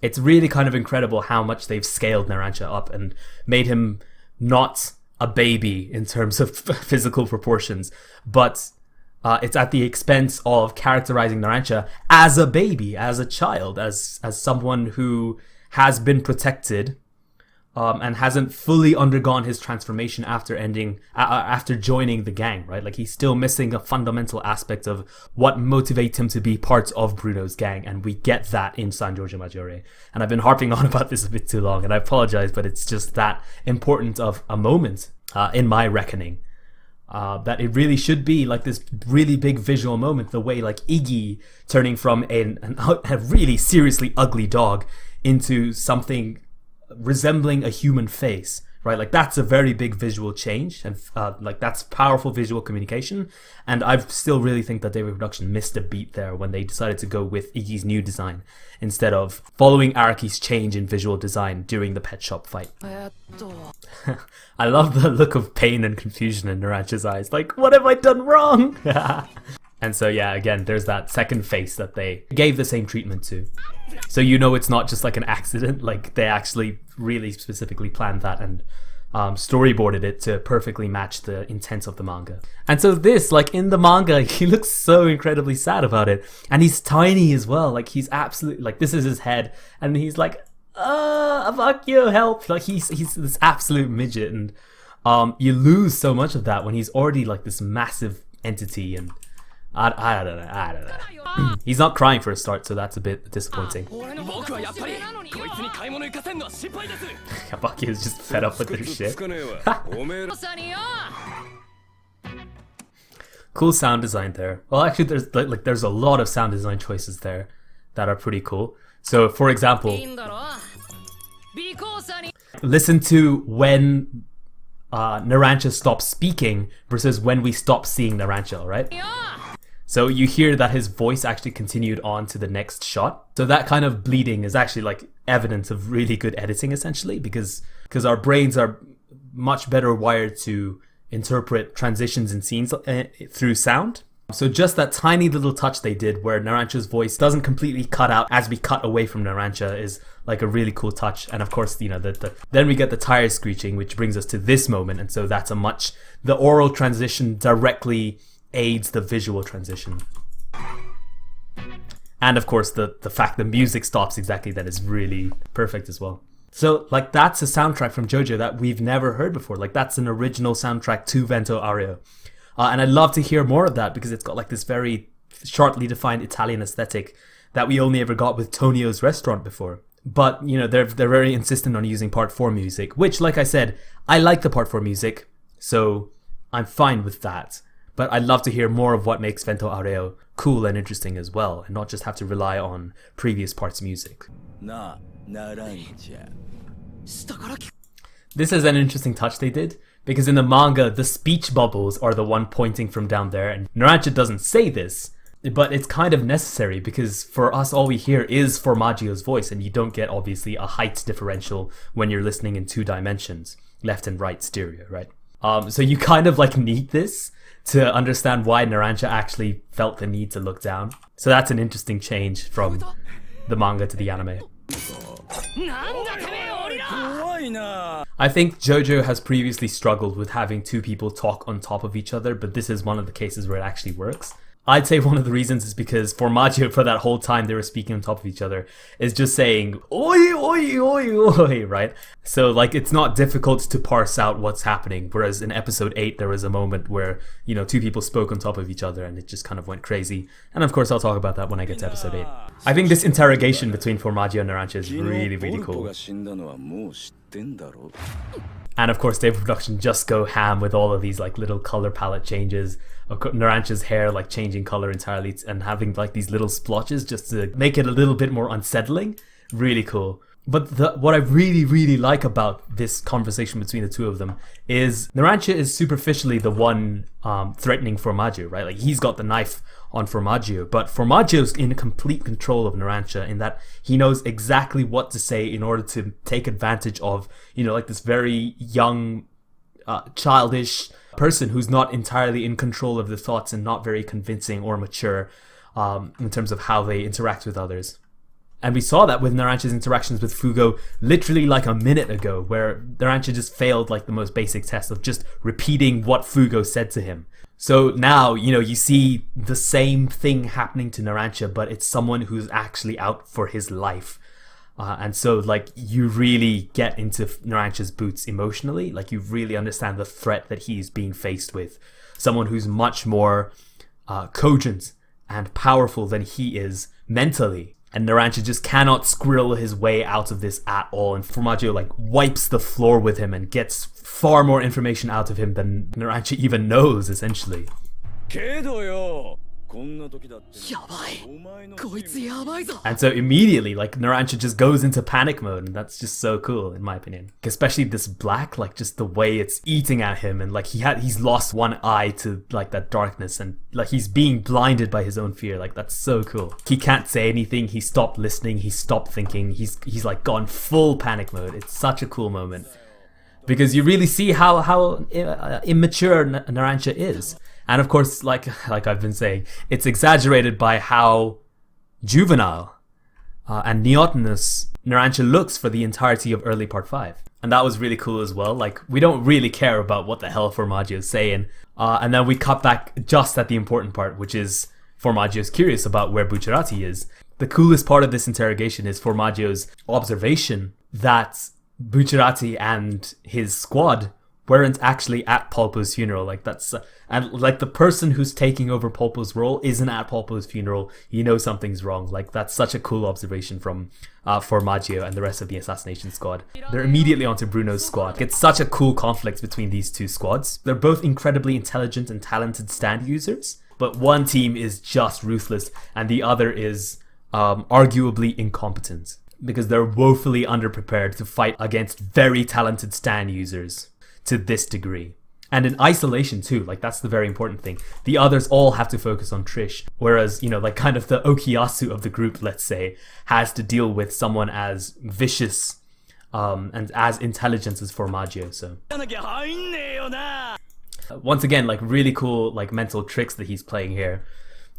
Speaker 1: It's really kind of incredible how much they've scaled Narancia up and made him not a baby in terms of physical proportions, but it's at the expense of characterizing Narancia as a baby, as a child, as someone who has been protected, and hasn't fully undergone his transformation after joining the gang, right? He's still missing a fundamental aspect of what motivates him to be part of Bruno's gang, and we get that in San Giorgio Maggiore. And I've been harping on about this a bit too long, and I apologize, but it's just that important of a moment, in my reckoning. that it really should be like this really big visual moment, the way like Iggy turning from a really seriously ugly dog into something resembling a human face, right? Like that's a very big visual change, and like that's powerful visual communication. And I still really think that David Production missed a beat there when they decided to go with Iggy's new design instead of following Araki's change in visual design during the pet shop fight. I love the look of pain and confusion in Narancha's eyes, like, what have I done wrong? And so yeah, again, there's that second face that they gave the same treatment to. So you know it's not just like an accident, like they actually really specifically planned that and storyboarded it to perfectly match the intent of the manga. And so this, like in the manga, he looks so incredibly sad about it. And he's tiny as well, like he's absolutely, like this is his head, and he's like, fuck you, help. Like he's this absolute midget, and you lose so much of that when he's already like this massive entity. And I don't know. He's not crying for a start, so that's a bit disappointing. Kabaki is just fed up with this shit. Cool sound design there. Well, actually, there's a lot of sound design choices there that are pretty cool. So, for example, listen to when Narancia stops speaking versus when we stop seeing Narancia, right? So you hear that his voice actually continued on to the next shot. So that kind of bleeding is actually like evidence of really good editing, essentially, because our brains are much better wired to interpret transitions in scenes through sound. So just that tiny little touch they did where Narancia's voice doesn't completely cut out as we cut away from Narancia is like a really cool touch. And of course, you know, then we get the tires screeching, which brings us to this moment. And so that's the oral transition directly aids the visual transition. And of course, the fact the music stops exactly then is really perfect as well. So like that's a soundtrack from JoJo that we've never heard before. Like that's an original soundtrack to Vento Aureo. And I'd love to hear more of that because it's got like this very sharply defined Italian aesthetic that we only ever got with Tonio's Restaurant before. But, you know, they're very insistent on using part 4 music, which, like I said, I like the part 4 music, so I'm fine with that. But I'd love to hear more of what makes Vento Aureo cool and interesting as well, and not just have to rely on previous parts' music. This is an interesting touch they did, because in the manga, the speech bubbles are the one pointing from down there, and Narancia doesn't say this, but it's kind of necessary because for us all we hear is Formaggio's voice, and you don't get obviously a height differential when you're listening in 2 dimensions, left and right stereo, right? So you kind of like need this to understand why Narancia actually felt the need to look down. So that's an interesting change from the manga to the anime. I think JoJo has previously struggled with having 2 people talk on top of each other, but this is one of the cases where it actually works. I'd say one of the reasons is because Formaggio, for that whole time they were speaking on top of each other, is just saying oi oi oi oi, right? So like it's not difficult to parse out what's happening, whereas in episode 8 there was a moment where, you know, 2 people spoke on top of each other and it just kind of went crazy. And of course I'll talk about that when I get to episode 8. I think this interrogation between Formaggio and Narancia is really, really cool. And of course, David Production just go ham with all of these like little color palette changes. Of course, Narancia's hair like changing color entirely and having like these little splotches just to make it a little bit more unsettling. Really cool. But what I really, really like about this conversation between the 2 of them is Narancia is superficially the one threatening Formaggio, right? Like he's got the knife on Formaggio, but Formaggio's in complete control of Narancia in that he knows exactly what to say in order to take advantage of, you know, like this very young, childish person who's not entirely in control of the thoughts and not very convincing or mature in terms of how they interact with others. And we saw that with Narancia's interactions with Fugo literally like a minute ago, where Narancia just failed like the most basic test of just repeating what Fugo said to him. So now, you know, you see the same thing happening to Narancia, but it's someone who's actually out for his life. And so, like, you really get into Narancia's boots emotionally. Like, you really understand the threat that he's being faced with. Someone who's much more cogent and powerful than he is mentally. And Narancia just cannot squirrel his way out of this at all. And Formaggio like wipes the floor with him and gets far more information out of him than Narancia even knows, essentially. And so immediately, like, Narancia just goes into panic mode, and that's just so cool, in my opinion. Especially this black, like, just the way it's eating at him, and like he's lost one eye to like that darkness, and like he's being blinded by his own fear. Like, that's so cool. He can't say anything. He stopped listening. He stopped thinking. He's like gone full panic mode. It's such a cool moment because you really see how immature Narancia is. And of course, like I've been saying, it's exaggerated by how juvenile and neotenous Narancia looks for the entirety of early part 5. And that was really cool as well. Like, we don't really care about what the hell Formaggio is saying. And then we cut back just at the important part, which is Formaggio's curious about where Bucciarati is. The coolest part of this interrogation is Formaggio's observation that Bucciarati and his squad weren't actually at Polpo's funeral. Like, that's and like the person who's taking over Polpo's role isn't at Polpo's funeral. You know something's wrong. Like, that's such a cool observation from Formaggio and the rest of the assassination squad. They're immediately onto Bruno's squad. It's such a cool conflict between these two squads. They're both incredibly intelligent and talented stand users, but one team is just ruthless and the other is arguably incompetent because they're woefully underprepared to fight against very talented stand users to this degree. And in isolation too, like, that's the very important thing. The others all have to focus on Trish, whereas, you know, like, kind of the Okuyasu of the group, let's say, has to deal with someone as vicious and as intelligent as Formaggio. So once again, like, really cool, like, mental tricks that he's playing here.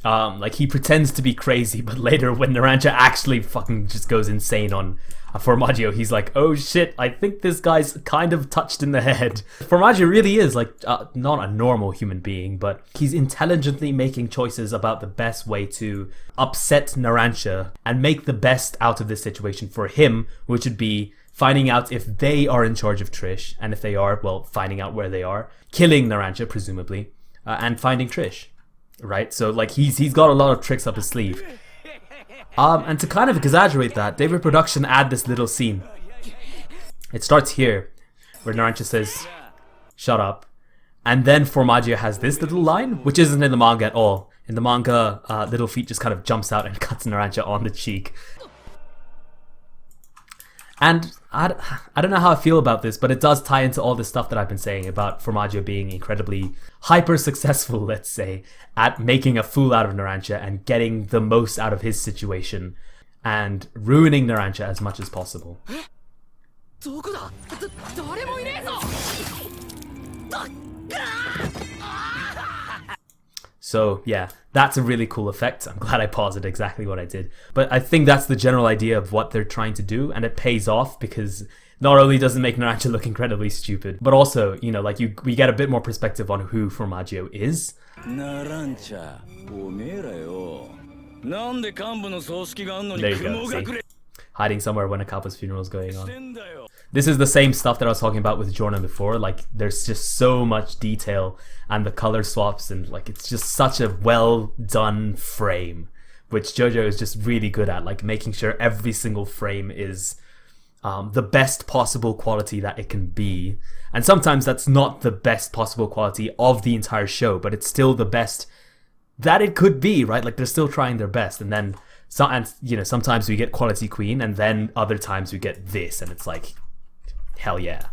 Speaker 1: Like, he pretends to be crazy, but later when Narancia actually fucking just goes insane on Formaggio, he's like, oh shit, I think this guy's kind of touched in the head. Formaggio really is like not a normal human being, but he's intelligently making choices about the best way to upset Narancia and make the best out of this situation for him, which would be finding out if they are in charge of Trish, and if they are, well, finding out where they are, killing Narancia presumably, and finding Trish. Right, so like he's got a lot of tricks up his sleeve. And to kind of exaggerate that, David Production add this little scene. It starts here, where Narancia says, "Shut up," and then Formaggio has this little line, which isn't in the manga at all. In the manga, Little Feet just kind of jumps out and cuts Narancia on the cheek. And I don't know how I feel about this, but it does tie into all this stuff that I've been saying about Formaggio being incredibly hyper-successful, let's say, at making a fool out of Narancia and getting the most out of his situation and ruining Narancia as much as possible. So yeah, that's a really cool effect. I'm glad I paused it exactly what I did. But I think that's the general idea of what they're trying to do, and it pays off because not only does it make Narancia look incredibly stupid, but also, you know, like we get a bit more perspective on who Formaggio is. There you go, see? Hiding somewhere when a Kappa's funeral is going on. This is the same stuff that I was talking about with Jordan before. Like, there's just so much detail and the color swaps, and like it's just such a well done frame, which JoJo is just really good at, like making sure every single frame is the best possible quality that it can be. And sometimes that's not the best possible quality of the entire show, but it's still the best that it could be, right? Like, they're still trying their best, and then sometimes we get Quality Queen, and then other times we get this, and it's like, hell yeah.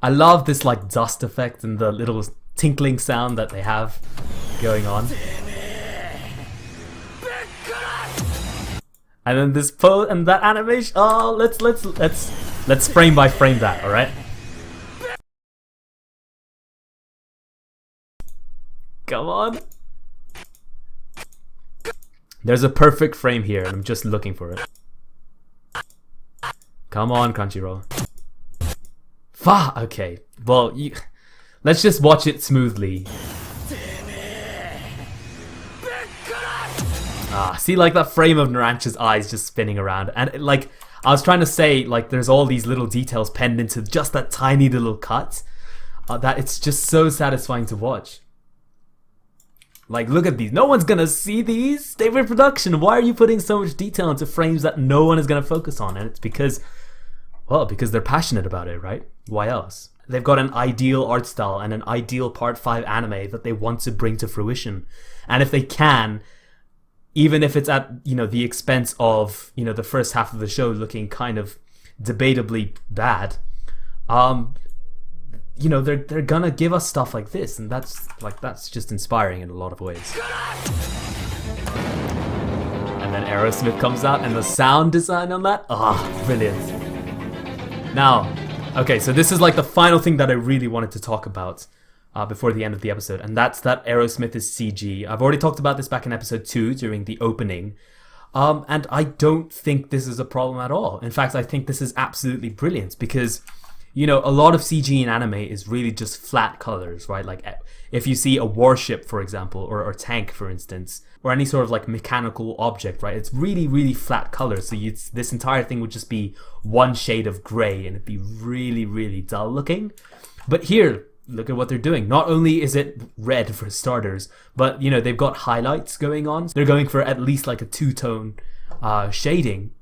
Speaker 1: I love this like dust effect and the little tinkling sound that they have going on. And then this pose and that animation. Oh, let's frame by frame that, all right? Come on. There's a perfect frame here, and I'm just looking for it. Come on, Crunchyroll. Okay. Well, let's just watch it smoothly. See, like that frame of Narancia's eyes just spinning around, and like I was trying to say, like there's all these little details penned into just that tiny little cut that it's just so satisfying to watch. Like, look at these. No one's gonna see these. David Production, why are you putting so much detail into frames that no one is gonna focus on? And it's because, well, because they're passionate about it, right? Why else? They've got an ideal art style and an ideal Part 5 anime that they want to bring to fruition. And if they can, even if it's at, you know, the expense of, you know, the first half of the show looking kind of debatably bad, you know, they're gonna give us stuff like this, and that's just inspiring in a lot of ways. And then Aerosmith comes out, and the sound design on that, brilliant. Now, okay, so this is like the final thing that I really wanted to talk about before the end of the episode, and that's that Aerosmith is CG. I've already talked about this back in episode 2 during the opening, and I don't think this is a problem at all. In fact, I think this is absolutely brilliant because, you know, a lot of CG in anime is really just flat colors, right? Like if you see a warship, for example, or tank, for instance, or any sort of like mechanical object, right? It's really, really flat colors. So this entire thing would just be one shade of gray and it'd be really, really dull looking. But here, look at what they're doing. Not only is it red for starters, but, you know, they've got highlights going on. They're going for at least like a two-tone shading.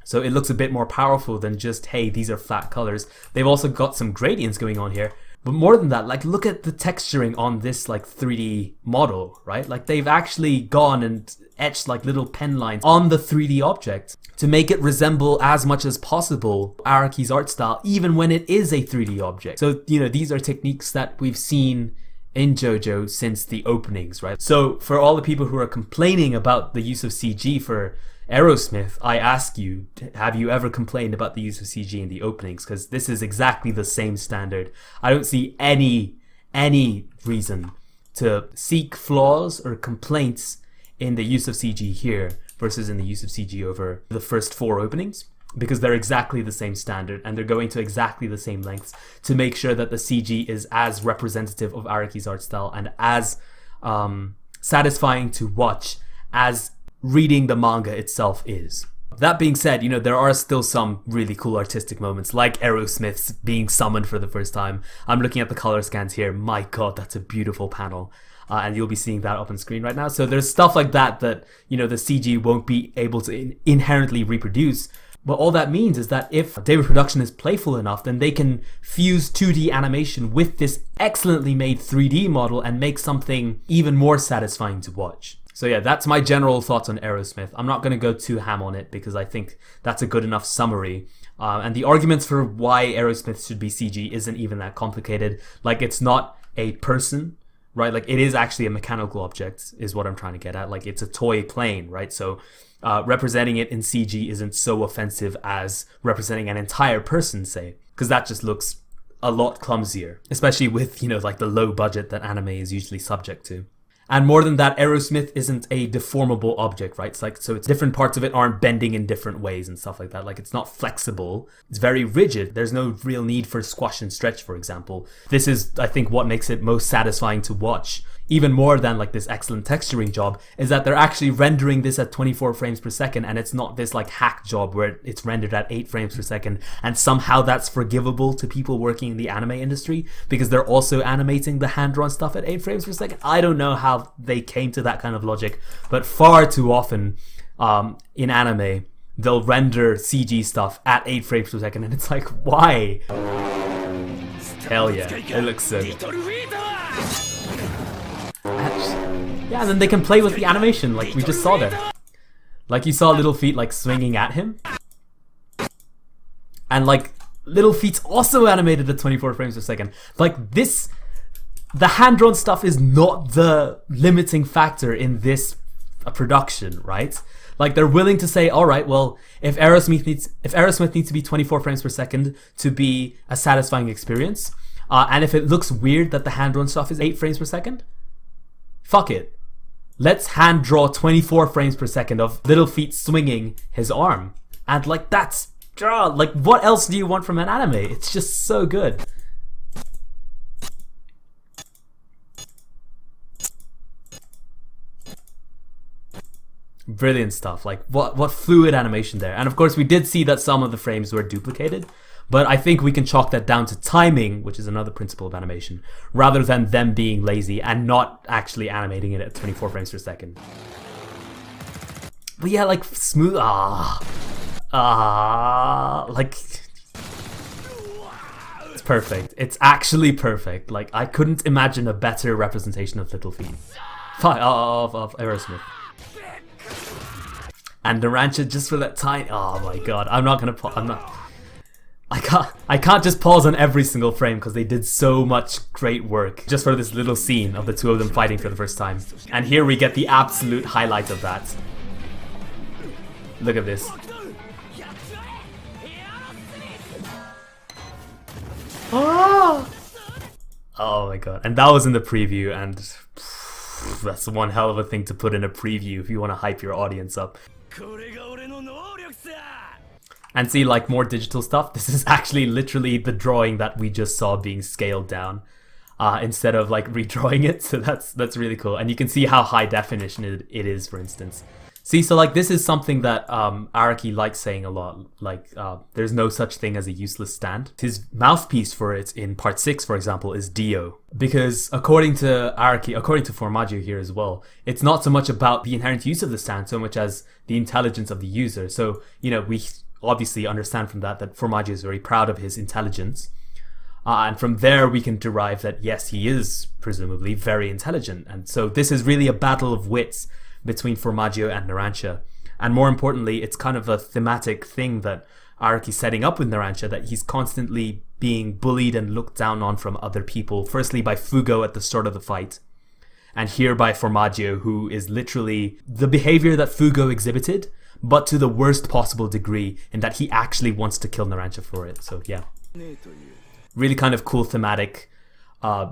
Speaker 1: So it looks a bit more powerful than just, hey, these are flat colors. They've also got some gradients going on here. But more than that, like, look at the texturing on this, like, 3D model, right? Like, they've actually gone and etched, like, little pen lines on the 3D object to make it resemble as much as possible Araki's art style, even when it is a 3D object. So, you know, these are techniques that we've seen in JoJo since the openings, right? So, for all the people who are complaining about the use of CG for Aerosmith, I ask you, have you ever complained about the use of CG in the openings? Because this is exactly the same standard. I don't see any reason to seek flaws or complaints in the use of CG here versus in the use of CG over the first 4 openings, because they're exactly the same standard and they're going to exactly the same lengths to make sure that the CG is as representative of Araki's art style and as satisfying to watch as reading the manga itself is. That being said, you know, there are still some really cool artistic moments, like Aerosmith's being summoned for the first time. I'm looking at the color scans here. My god, that's a beautiful panel. And you'll be seeing that up on screen right now. So there's stuff like that, you know, the CG won't be able to inherently reproduce. But all that means is that if David Production is playful enough, then they can fuse 2D animation with this excellently made 3D model and make something even more satisfying to watch. So yeah, that's my general thoughts on Aerosmith. I'm not going to go too ham on it because I think that's a good enough summary. And the arguments for why Aerosmith should be CG isn't even that complicated. Like, it's not a person, right? Like, it is actually a mechanical object is what I'm trying to get at. Like, it's a toy plane, right? So representing it in CG isn't so offensive as representing an entire person, say, because that just looks a lot clumsier, especially with, you know, like the low budget that anime is usually subject to. And more than that, Aerosmith isn't a deformable object, right? It's like, so it's different parts of it aren't bending in different ways and stuff like that. Like, it's not flexible. It's very rigid. There's no real need for squash and stretch, for example. This is, I think, what makes it most satisfying to watch. Even more than like this excellent texturing job is that they're actually rendering this at 24 frames per second, and it's not this like hack job where it's rendered at 8 frames per second, and somehow that's forgivable to people working in the anime industry because they're also animating the hand-drawn stuff at 8 frames per second. I don't know how they came to that kind of logic, but far too often in anime they'll render CG stuff at 8 frames per second, and it's like, why? Hell yeah, it looks so good. Yeah, and then they can play with the animation like we just saw there. Like, you saw Little Feet like swinging at him, and like Little Feet's also animated at 24 frames per second. Like, this, the hand-drawn stuff is not the limiting factor in this production, right? Like, they're willing to say, all right, well, if Aerosmith needs to be 24 frames per second to be a satisfying experience, and if it looks weird that the hand-drawn stuff is 8 frames per second, fuck it. Let's hand draw 24 frames per second of Little Feet swinging his arm. And like, that's, like, what else do you want from an anime? It's just so good. Brilliant stuff. Like, what fluid animation there. And of course we did see that some of the frames were duplicated, But I think we can chalk that down to timing, which is another principle of animation, rather than them being lazy and not actually animating it at 24 frames per second. But yeah, like smooth, like it's perfect. It's actually perfect. Like I couldn't imagine a better representation of Little Feet of Aerosmith. And Narancia just for that tiny. Oh my god! I'm not gonna. I can't just pause on every single frame because they did so much great work just for this little scene of the two of them fighting for the first time. And here we get the absolute highlight of that. Look at this. Oh my god. And that was in the preview, and that's one hell of a thing to put in a preview if you want to hype your audience up. And see, like more digital stuff, this is actually literally the drawing that we just saw being scaled down instead of like redrawing it. So that's really cool. And you can see how high definition it is, for instance. See, so like this is something that Araki likes saying a lot, like there's no such thing as a useless stand. His mouthpiece for it in part 6, for example, is Dio. Because according to Araki, according to Formaggio here as well, it's not so much about the inherent use of the stand so much as the intelligence of the user. So, you know, we obviously understand from that Formaggio is very proud of his intelligence. And from there we can derive that, yes, he is presumably very intelligent. And so this is really a battle of wits between Formaggio and Narancia. And more importantly, it's kind of a thematic thing that Araki's setting up with Narancia, that he's constantly being bullied and looked down on from other people. Firstly by Fugo at the start of the fight, and here by Formaggio, who is literally the behavior that Fugo exhibited, but to the worst possible degree, in that he actually wants to kill Narancia for it. So yeah, really kind of cool thematic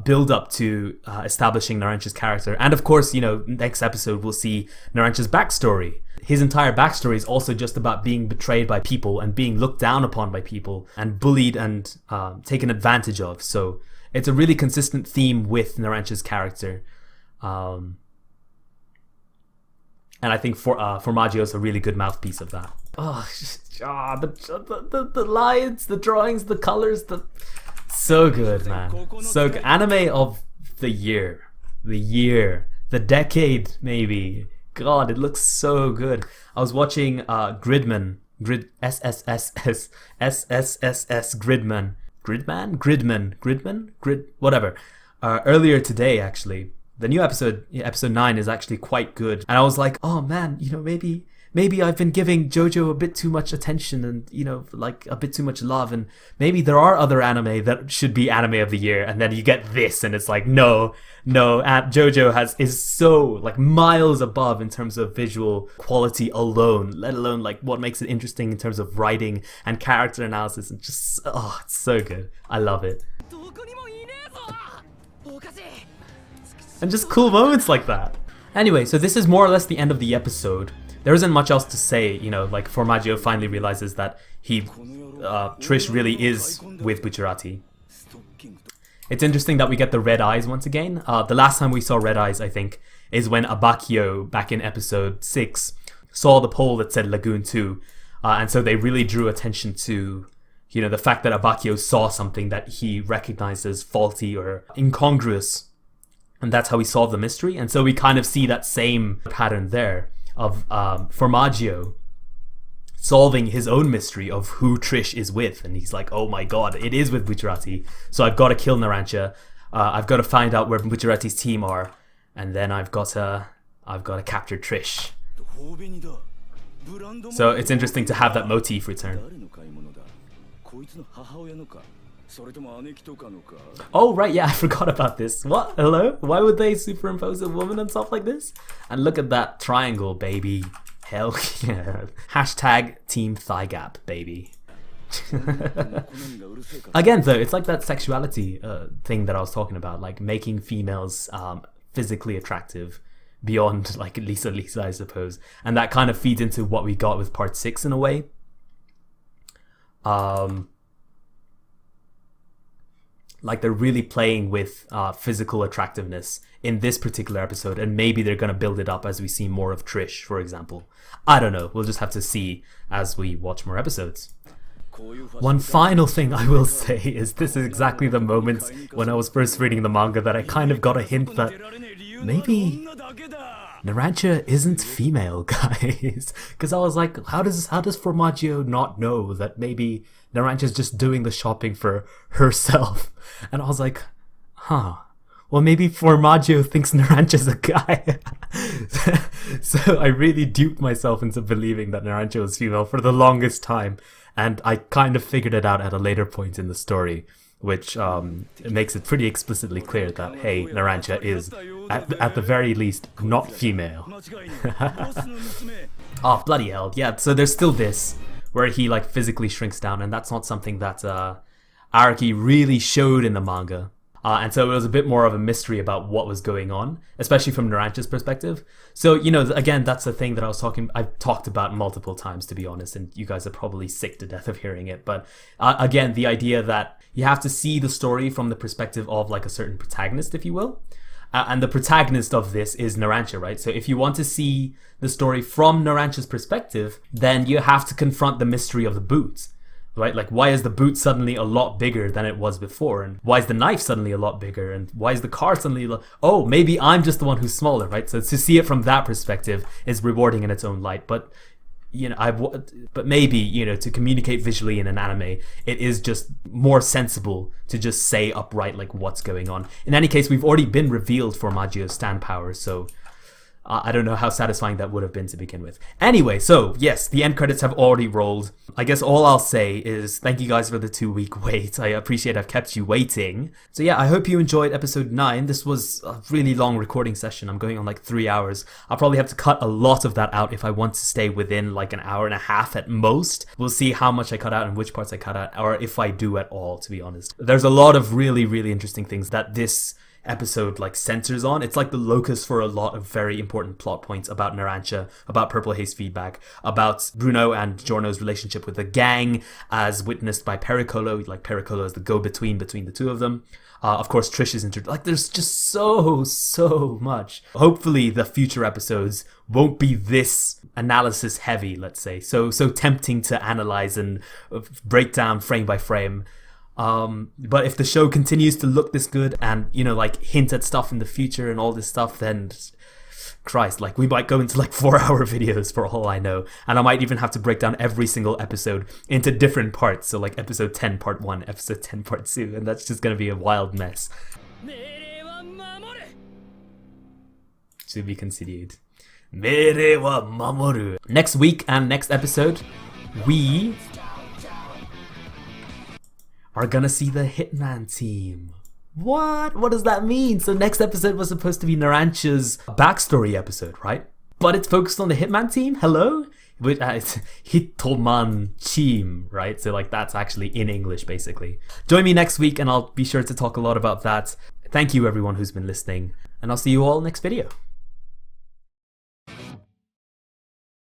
Speaker 1: build up to establishing Narancia's character. And of course, you know, next episode we'll see Narancia's backstory. His entire backstory is also just about being betrayed by people and being looked down upon by people and bullied and taken advantage of. So it's a really consistent theme with Narancia's character. And I think Formaggio is a really good mouthpiece of that. The lines, the drawings, the colors, so good, man. So good. Anime of the year, the decade, maybe. God, it looks so good. I was watching Gridman, whatever. Earlier today, actually. The new episode 9 is actually quite good. And I was like, oh man, you know, maybe I've been giving JoJo a bit too much attention and, you know, like a bit too much love, and maybe there are other anime that should be anime of the year. And then you get this and it's like, no, JoJo is so like miles above in terms of visual quality alone, let alone like what makes it interesting in terms of writing and character analysis, and just, it's so good. I love it. And just cool moments like that. Anyway, so this is more or less the end of the episode. There isn't much else to say, you know, like Formaggio finally realizes that Trish really is with Bucciarati. It's interesting that we get the red eyes once again. The last time we saw red eyes, I think, is when Abakio, back in episode 6, saw the pole that said Lagoon 2. And so they really drew attention to, you know, the fact that Abakio saw something that he recognized as faulty or incongruous. And that's how we solve the mystery. And so we kind of see that same pattern there of Formaggio solving his own mystery of who Trish is with. And he's like, oh my god, it is with Bucciarati. So I've got to kill Narancia. I've got to find out where Bucciarati's team are. And then I've got to capture Trish. So it's interesting to have that motif return. Oh right, yeah, I forgot about this. What? Hello? Why would they superimpose a woman on top like this? And look at that triangle, baby. Hell yeah. Hashtag team thigh gap, baby. Again though, it's like that sexuality thing that I was talking about, like making females physically attractive beyond like Lisa, I suppose. And that kind of feeds into what we got with part 6 in a way. Like they're really playing with physical attractiveness in this particular episode, and maybe they're going to build it up as we see more of Trish, for example. I don't know. We'll just have to see as we watch more episodes. One final thing I will say is this is exactly the moment when I was first reading the manga that I kind of got a hint that maybe Narancia isn't female, guys. Because I was like, how does Formaggio not know that maybe Narancia's just doing the shopping for herself? And I was like, huh. Well, maybe Formaggio thinks Narancia's a guy. So I really duped myself into believing that Narancia was female for the longest time. And I kind of figured it out at a later point in the story, which makes it pretty explicitly clear that, hey, Narancia is, at the very least, not female. Oh, bloody hell. Yeah, so there's still this, where he like physically shrinks down, and that's not something that Araki really showed in the manga. And so it was a bit more of a mystery about what was going on, especially from Narancia's perspective. So, you know, again, that's the thing that I've talked about multiple times, to be honest, and you guys are probably sick to death of hearing it. But again, the idea that you have to see the story from the perspective of like a certain protagonist, if you will. And the protagonist of this is Narancia, right? So if you want to see the story from Narancia's perspective, then you have to confront the mystery of the boots. Right? Like, why is the boot suddenly a lot bigger than it was before? And why is the knife suddenly a lot bigger? And why is the car suddenly oh, maybe I'm just the one who's smaller, right? So to see it from that perspective is rewarding in its own light. But, you know, but maybe, you know, to communicate visually in an anime, it is just more sensible to just say upright, like, what's going on. In any case, we've already been revealed Formaggio's stand power, so I don't know how satisfying that would have been to begin with. Anyway, so yes, the end credits have already rolled. I guess all I'll say is thank you guys for the 2-week wait. I appreciate I've kept you waiting. So yeah, I hope you enjoyed episode 9. This was a really long recording session. I'm going on like 3 hours. I'll probably have to cut a lot of that out if I want to stay within like an hour and a half at most. We'll see how much I cut out and which parts I cut out, or if I do at all, to be honest. There's a lot of really, really interesting things that this episode like centers on. It's like the locus for a lot of very important plot points about Narancia, about Purple Haze feedback, about Bruno and Giorno's relationship with the gang as witnessed by Pericolo. Like, Pericolo is the go-between between the two of them. Of course, Trish is like, there's just so much. Hopefully the future episodes won't be this analysis heavy, let's say, so tempting to analyze and break down frame by frame. But if the show continues to look this good and, you know, like hint at stuff in the future and all this stuff, then Christ, like we might go into like 4-hour videos for all I know. And I might even have to break down every single episode into different parts. So like episode 10 part 1, episode 10 part 2, and that's just going to be a wild mess. To be continued. Mere wa mamoru. Next week and next episode, we are gonna see the Hitman team. What? What does that mean? So next episode was supposed to be Narancia's backstory episode, right? But it's focused on the Hitman team? Hello? It's Hitman team, right? So like that's actually in English, basically. Join me next week and I'll be sure to talk a lot about that. Thank you everyone who's been listening, and I'll see you all next video.